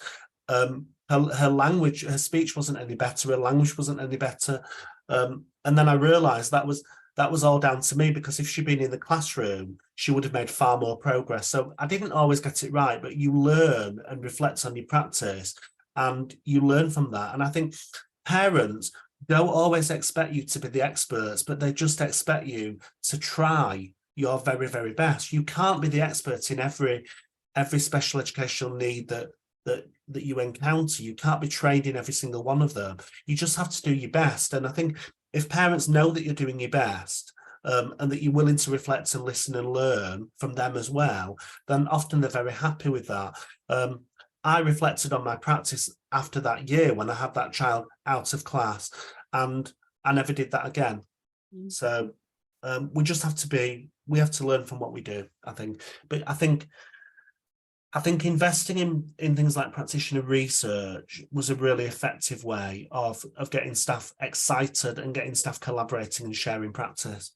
Her language, her speech wasn't any better. Her language wasn't any better. And then I realized that was all down to me, because if she'd been in the classroom, she would have made far more progress. So I didn't always get it right, but you learn and reflect on your practice and you learn from that. And I think parents don't always expect you to be the experts, but they just expect you to try your very, very best. You can't be the expert in every special educational need that you encounter. You can't be trained in every single one of them. You just have to do your best. And I think if parents know that you're doing your best, and that you're willing to reflect and listen and learn from them as well, then often they're very happy with that. I reflected on my practice after that year when I had that child out of class, and I never did that again. So we just have to learn from what we do, I think. But I think investing in things like practitioner research was a really effective way of getting staff excited and getting staff collaborating and sharing practice.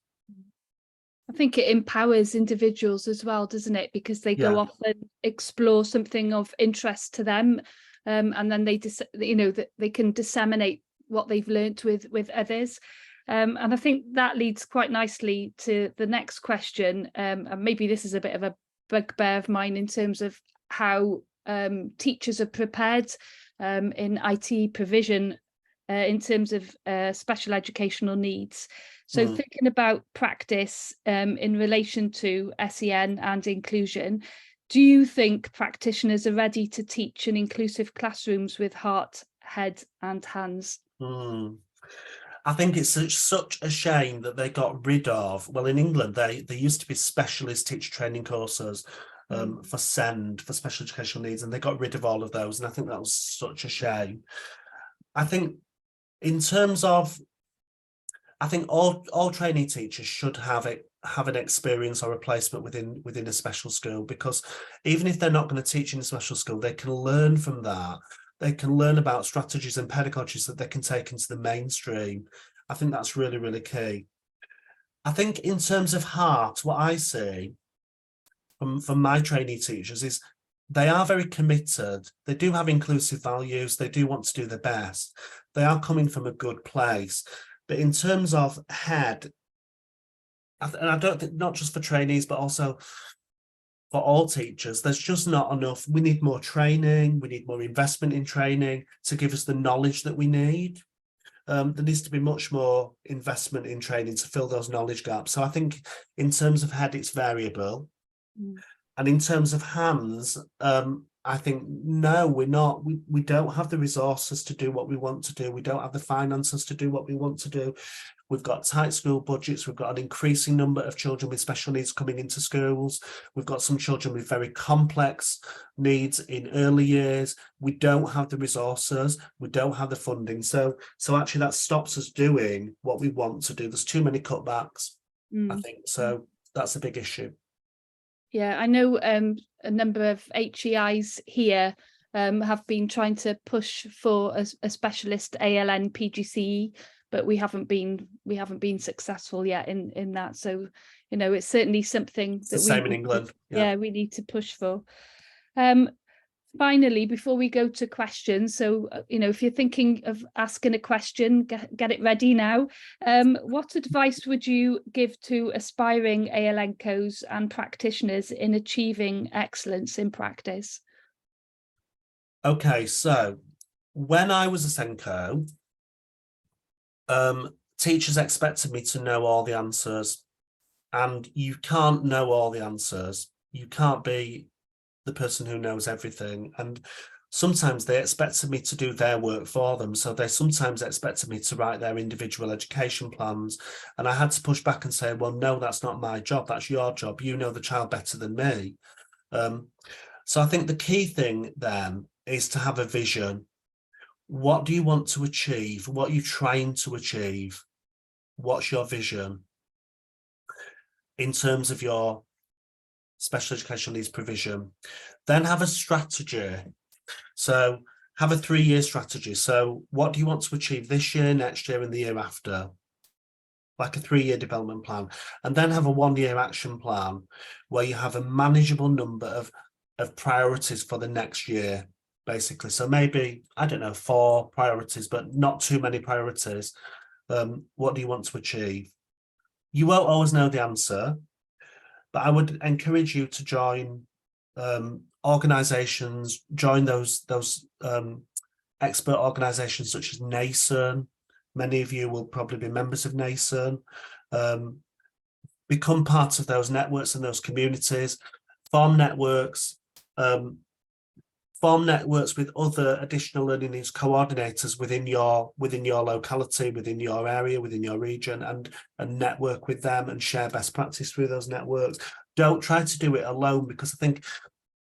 I think it empowers individuals as well, doesn't it? Because they go off and explore something of interest to them, and then they can disseminate what they've learnt with others. And I think that leads quite nicely to the next question. And maybe this is a bit of a bugbear of mine in terms of how teachers are prepared in IT provision in terms of special educational needs. So thinking about practice in relation to SEN and inclusion, do you think practitioners are ready to teach in inclusive classrooms with heart, head and hands? I think it's such a shame that they got rid of, well, in England, there used to be specialist teacher training courses for SEND, for special educational needs, and they got rid of all of those. And I think that was such a shame. I think in terms of, I think all trainee teachers should have an experience or a placement within a special school, because even if they're not going to teach in a special school, they can learn from that. They can learn about strategies and pedagogies that they can take into the mainstream. I think that's really, really key. I think in terms of heart, what I see from my trainee teachers is they are very committed. They do have inclusive values. They do want to do their best. They are coming from a good place. But in terms of head, and I don't think not just for trainees, but also for all teachers, there's just not enough. We need more training. We need more investment in training to give us the knowledge that we need. There needs to be much more investment in training to fill those knowledge gaps. So I think in terms of head, it's variable. And in terms of hands, I think, no, we're not. We don't have the resources to do what we want to do. We don't have the finances to do what we want to do. We've got tight school budgets. We've got an increasing number of children with special needs coming into schools. We've got some children with very complex needs in early years. We don't have the resources. We don't have the funding. So actually that stops us doing what we want to do. There's too many cutbacks, I think. So that's a big issue. Yeah, I know a number of HEIs here have been trying to push for a specialist ALN PGCE, but we haven't been successful yet in that. So, you know, it's certainly something it's the same in England. Yeah, we need to push for. Finally, before we go to questions, so, you know, if you're thinking of asking a question, get it ready now. What advice would you give to aspiring ALNCOs and practitioners in achieving excellence in practice? Okay, so when I was a SENCO, teachers expected me to know all the answers, and you can't know all the answers. You can't be the person who knows everything, and sometimes they expected me to do their work for them. So they sometimes expected me to write their individual education plans, and I had to push back and say, well, no, that's not my job, that's your job. You know the child better than me. So I think the key thing then is to have a vision. What do you want to achieve? What are you trying to achieve? What's your vision in terms of your special educational needs provision? Then have a strategy. So have a 3-year strategy. So what do you want to achieve this year, next year, and the year after? Like a 3-year development plan. And then have a 1-year action plan where you have a manageable number of priorities for the next year, basically. So maybe, I don't know, 4 priorities, but not too many priorities. What do you want to achieve? You won't always know the answer, but I would encourage you to join organisations, join those expert organisations such as NASEN. Many of you will probably be members of NASEN. Become part of those networks and those communities. Form networks with other additional learning needs coordinators within your locality, within your area, within your region, and network with them and share best practice through those networks. Don't try to do it alone, because I think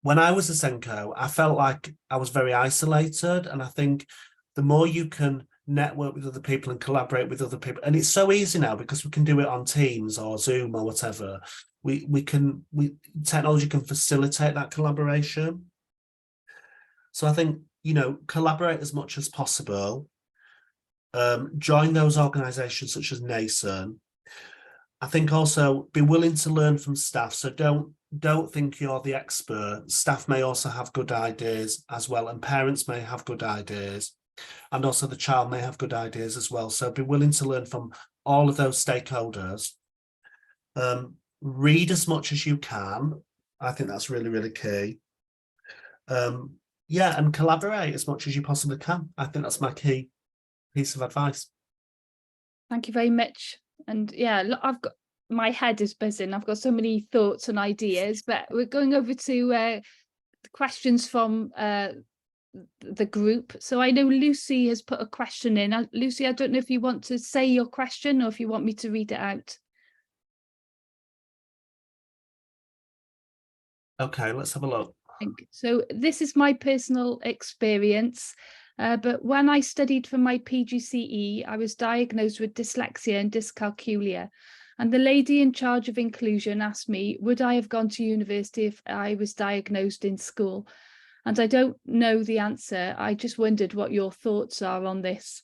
when I was a SENCO, I felt like I was very isolated, and I think the more you can network with other people and collaborate with other people, and it's so easy now because we can do it on Teams or Zoom or whatever. Technology can facilitate that collaboration. So I think, you know, collaborate as much as possible. Join those organisations such as NASEN. I think also be willing to learn from staff. So don't think you're the expert. Staff may also have good ideas as well, and parents may have good ideas, and also the child may have good ideas as well. So be willing to learn from all of those stakeholders. Read as much as you can. I think that's really, really key. Yeah, and collaborate as much as you possibly can. I think that's my key piece of advice. Thank you very much. And yeah, look, my head is buzzing. I've got so many thoughts and ideas, but we're going over to questions from the group. So I know Lucy has put a question in. Lucy, I don't know if you want to say your question or if you want me to read it out. Okay, let's have a look. So this is my personal experience, but when I studied for my PGCE, I was diagnosed with dyslexia and dyscalculia. And the lady in charge of inclusion asked me, would I have gone to university if I was diagnosed in school? And I don't know the answer. I just wondered what your thoughts are on this.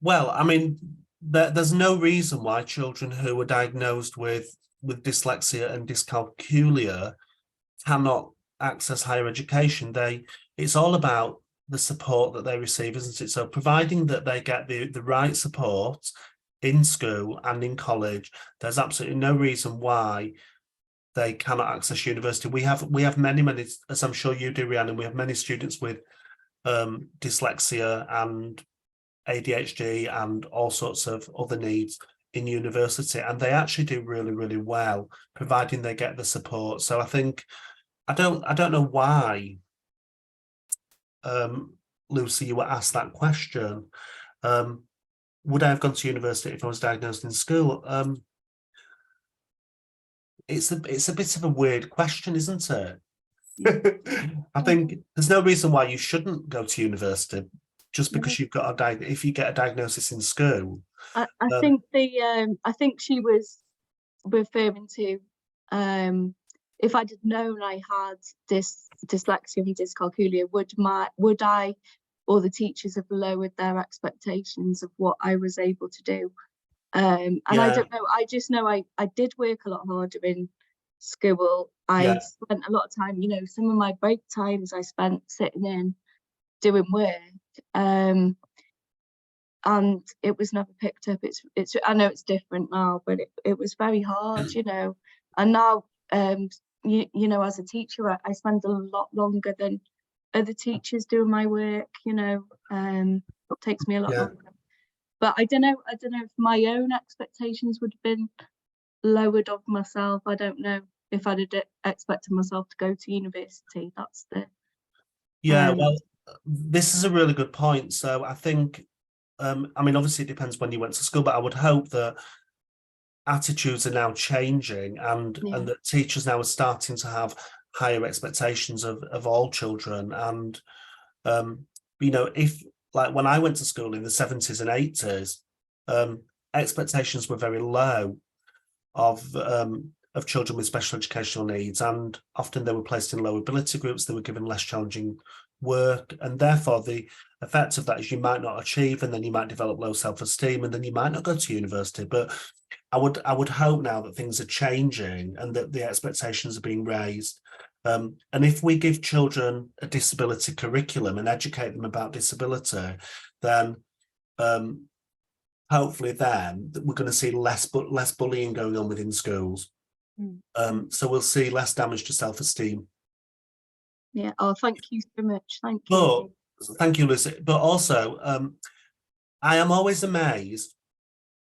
Well, I mean, there's no reason why children who are diagnosed with dyslexia and dyscalculia cannot access higher education. It's all about the support that they receive, isn't it? So providing that they get the right support in school and in college, there's absolutely no reason why they cannot access university. We have many, as I'm sure you do, Rhiannon, we have many students with dyslexia and ADHD and all sorts of other needs in university, and they actually do really, really well, providing they get the support. So I think I don't know why, Lucy, you were asked that question. Would I have gone to university if I was diagnosed in school? It's a bit of a weird question, isn't it? I think there's no reason why you shouldn't go to university just because you've got if you get a diagnosis in school. I think I think she was referring to if I'd known I had dyslexia and dyscalculia, would I or the teachers have lowered their expectations of what I was able to do? And I don't know, I just know I did work a lot harder in school. I spent a lot of time, you know, some of my break times I spent sitting in doing work, and it was never picked up. It's I know it's different now, but it was very hard, you know. And now you know, as a teacher, I spend a lot longer than other teachers doing my work, you know. It takes me a lot longer. But I don't know if my own expectations would have been lowered of myself. I don't know if I'd have expected myself to go to university. That's the well, this is a really good point. So I think I mean, obviously it depends when you went to school, but I would hope that attitudes are now changing and that teachers now are starting to have higher expectations of all children. And you know, if like when I went to school in the 70s and 80s, expectations were very low of children with special educational needs, and often they were placed in low ability groups. They were given less challenging work, and therefore the effect of that is you might not achieve, and then you might develop low self-esteem, and then you might not go to university. But I would hope now that things are changing and that the expectations are being raised. And if we give children a disability curriculum and educate them about disability, then hopefully then we're going to see less bullying going on within schools. So we'll see less damage to self-esteem. Yeah. Oh, thank you so much. Thank you. Thank you, Lucy. But also, I am always amazed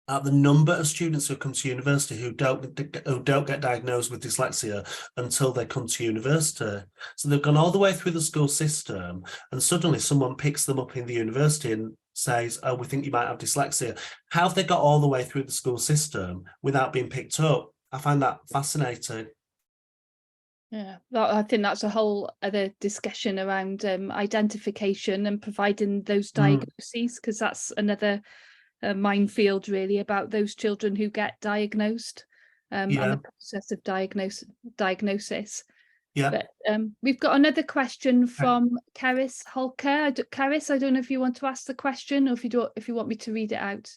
at the number of students who come to university who don't get diagnosed with dyslexia until they come to university. So they've gone all the way through the school system, and suddenly someone picks them up in the university and says, "Oh, we think you might have dyslexia." How have they got all the way through the school system without being picked up? I find that fascinating. Yeah, I think that's a whole other discussion around identification and providing those diagnoses, because that's another minefield really about those children who get diagnosed and the process of diagnosis. But we've got another question from Keris Holker. Keris, I don't know if you want to ask the question or if you want me to read it out.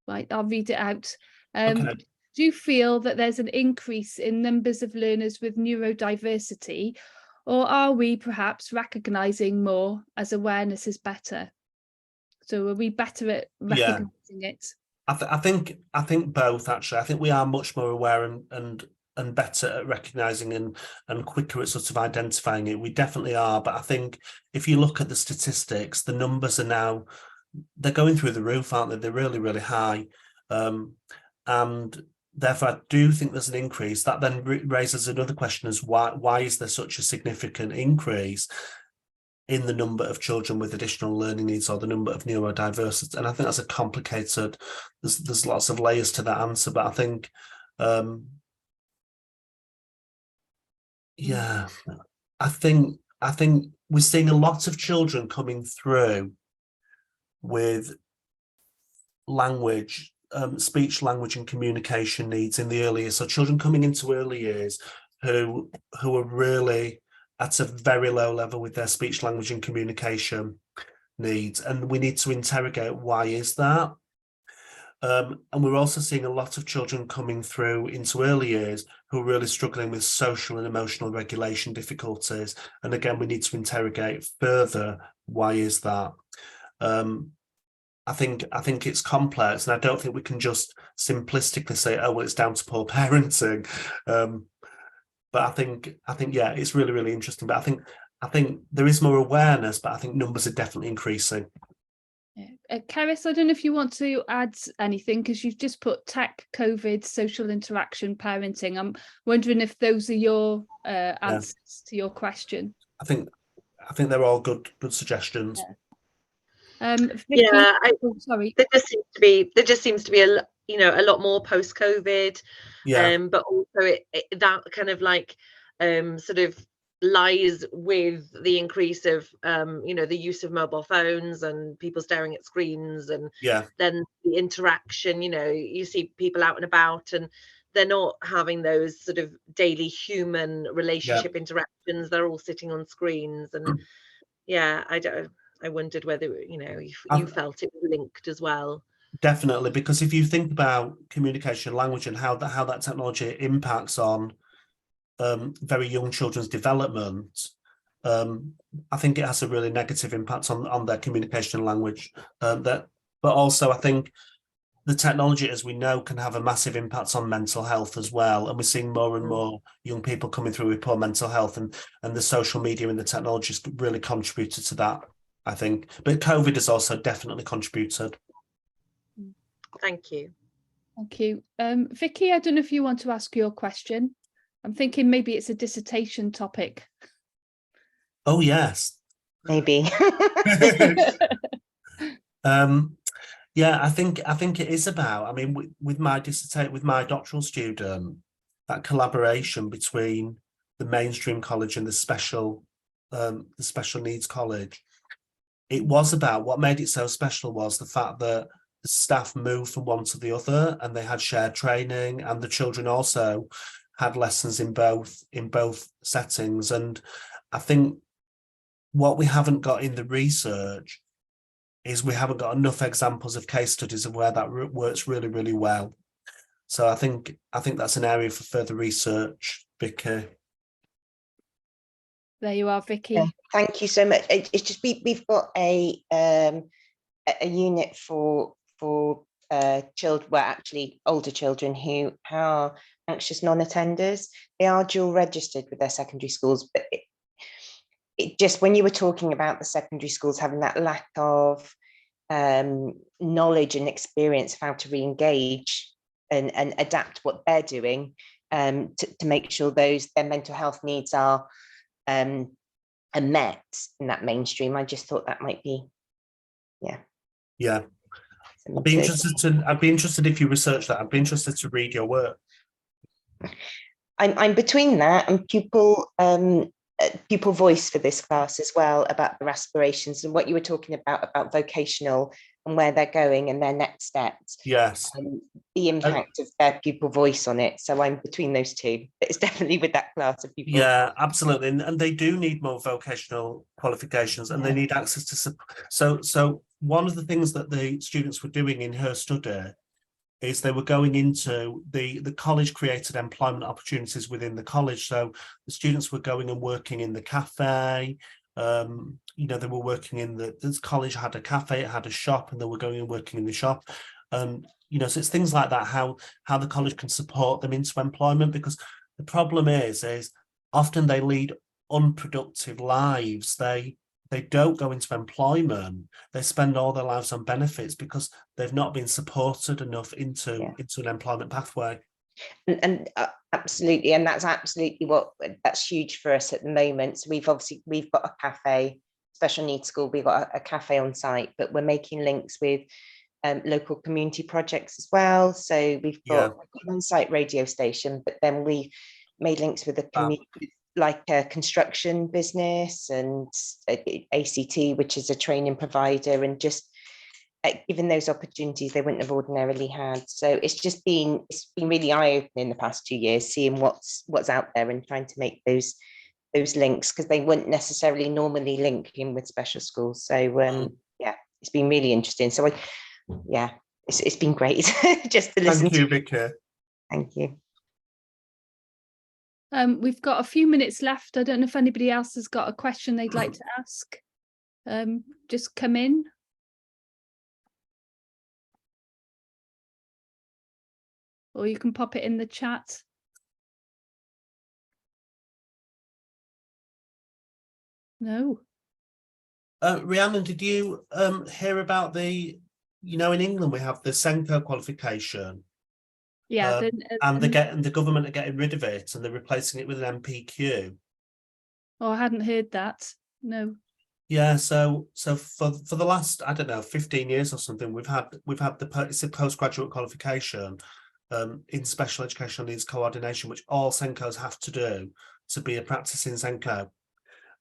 Right, I'll read it out. Okay. Do you feel that there's an increase in numbers of learners with neurodiversity, or are we perhaps recognising more as awareness is better? So are we better at recognising it? I think both, actually. I think we are much more aware and better at recognising and quicker at sort of identifying it. We definitely are. But I think if you look at the statistics, the numbers are now, they're going through the roof, aren't they? They're really, really high. And therefore, I do think there's an increase. That then raises another question as why is there such a significant increase in the number of children with additional learning needs or the number of neurodiversity? And I think that's a complicated, there's lots of layers to that answer, but I think, I think we're seeing a lot of children coming through with language, speech, language and communication needs in the early years. So children coming into early years who are really at a very low level with their speech, language and communication needs. And we need to interrogate, why is that? And we're also seeing a lot of children coming through into early years who are really struggling with social and emotional regulation difficulties. And again, we need to interrogate further, why is that? I think it's complex, and I don't think we can just simplistically say, oh well, it's down to poor parenting. But I think yeah, it's really, really interesting. But I think there is more awareness, but I think numbers are definitely increasing. Yeah. Keris, I don't know if you want to add anything, because you've just put tech, COVID, social interaction, parenting. I'm wondering if those are your answers to your question. I think they're all good suggestions. Vicky, Yeah, sorry. there just seems to be a lot more post COVID. Yeah. But also that kind of like sort of lies with the increase of the use of mobile phones and people staring at screens, and Yeah. then the interaction, you see people out and about and they're not having those sort of daily human relationship interactions. They're all sitting on screens. And yeah, I wondered whether you felt it was linked as well. Definitely, because if you think about communication language and how that technology impacts on very young children's development, I think it has a really negative impact on their communication language. But also I think the technology, as we know, can have a massive impact on mental health as well. And we're seeing more and more young people coming through with poor mental health, and the social media and the technology has really contributed to that, I think. But COVID has also definitely contributed. Thank you. Thank you. Vicky, I don't know if you want to ask your question. I'm thinking maybe it's a dissertation topic. Oh, yes. Maybe. Yeah, I think it is about, I mean, with my doctoral student, that collaboration between the mainstream college and the special needs college. It was about, what made it so special was the fact that the staff moved from one to the other, and they had shared training, and the children also had lessons in both settings. And I think what we haven't got in the research is we haven't got enough examples of case studies of where that works really, really well. So I think that's an area for further research, Vicky. There you are, Vicky. Yeah, thank you so much. It's just we've got a unit for children, well, actually older children who are anxious non-attenders. They are dual registered with their secondary schools, but it just, when you were talking about the secondary schools having that lack of knowledge and experience of how to re-engage and adapt what they're doing to make sure their mental health needs are met in that mainstream, I just thought that might be, yeah. I'd be interested if you research that. I'd be interested to read your work. I'm between that and pupil voice for this class as well, about their aspirations and what you were talking about vocational and where they're going and their next steps. Yes. The impact of their pupil voice on it. So I'm between those two, but it's definitely with that class of people. Yeah, absolutely. And they do need more vocational qualifications, and they need access to. So one of the things that the students were doing in her study is they were going into the college created employment opportunities within the college. So the students were going and working in the cafe. They were working in this college had a cafe, it had a shop, and they were going and working in the shop. So it's things like that, how the college can support them into employment, because the problem is often they lead unproductive lives. They don't go into employment. They spend all their lives on benefits because they've not been supported enough into an employment pathway. And absolutely, and that's absolutely that's huge for us at the moment. So we've got a cafe, special needs school, we've got a cafe on site, but we're making links with local community projects as well. So we've got an on-site radio station, but then we made links with the community, like a construction business and ACT, which is a training provider, and just given those opportunities they wouldn't have ordinarily had. So it's been really eye-opening the past 2 years, seeing what's out there and trying to make those links, because they wouldn't necessarily normally link in with special schools. So it's been really interesting. So it's been great just to listen. Thank you, Vicky. Thank you. We've got a few minutes left. I don't know if anybody else has got a question they'd like to ask. Just come in. or you can pop it in the chat. No. Rhiannon, did you hear about the, in England we have the Senko qualification? Yeah, and the government are getting rid of it and they're replacing it with an MPQ. Oh, I hadn't heard that. No. Yeah, so for the last, I don't know, 15 years or something, we've had it's a postgraduate qualification in special educational needs coordination, which all Senkos have to do to be a practicing Senko.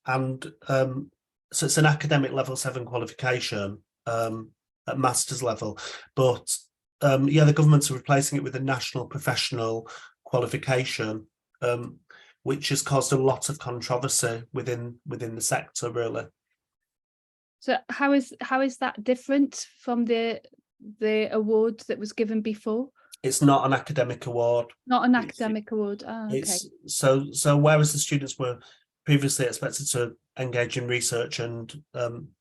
And so it's an academic level 7 qualification at master's level, but yeah, the governments are replacing it with a national professional qualification, which has caused a lot of controversy within the sector, really. So how is that different from the award that was given before? It's not an academic award. Not an academic award. Ah, okay. So whereas the students were previously expected to engage in research and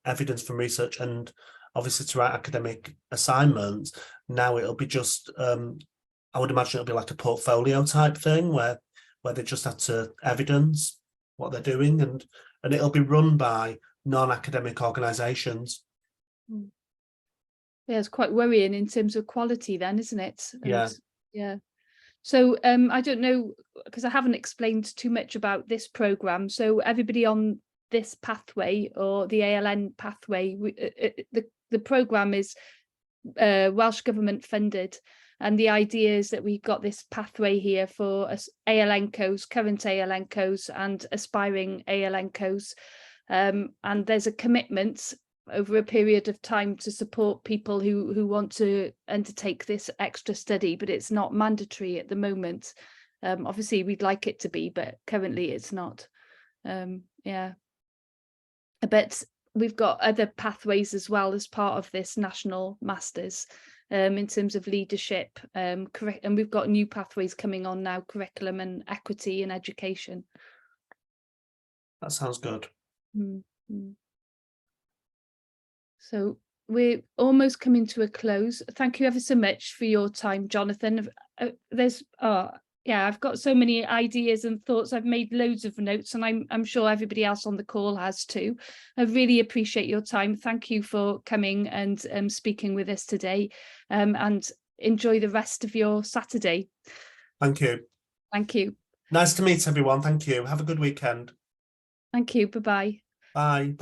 evidence from research and obviously to write academic assignments, now it'll be just I would imagine it'll be like a portfolio type thing where they just have to evidence what they're doing, and it'll be run by non-academic organisations. Yeah, it's quite worrying in terms of quality then, isn't it? Yeah. Yeah. So I don't know, because I haven't explained too much about this programme. So everybody on this pathway or the ALN pathway, the programme is Welsh Government funded. And the idea is that we've got this pathway here for ALNCOs, current ALNCOs and aspiring ALNCOs. And there's a commitment over a period of time to support people who want to undertake this extra study, but it's not mandatory at the moment. Obviously, we'd like it to be, but currently it's not. Yeah. But we've got other pathways as well as part of this national masters in terms of leadership, and we've got new pathways coming on now, curriculum and equity in education. That sounds good. Mm-hmm. So we're almost coming to a close. Thank you ever so much for your time, Jonathan. I've got so many ideas and thoughts. I've made loads of notes, and I'm sure everybody else on the call has too. I really appreciate your time. Thank you for coming and speaking with us today, and enjoy the rest of your Saturday. Thank you. Thank you. Nice to meet everyone. Thank you. Have a good weekend. Thank you. Bye-bye. Bye. Bye.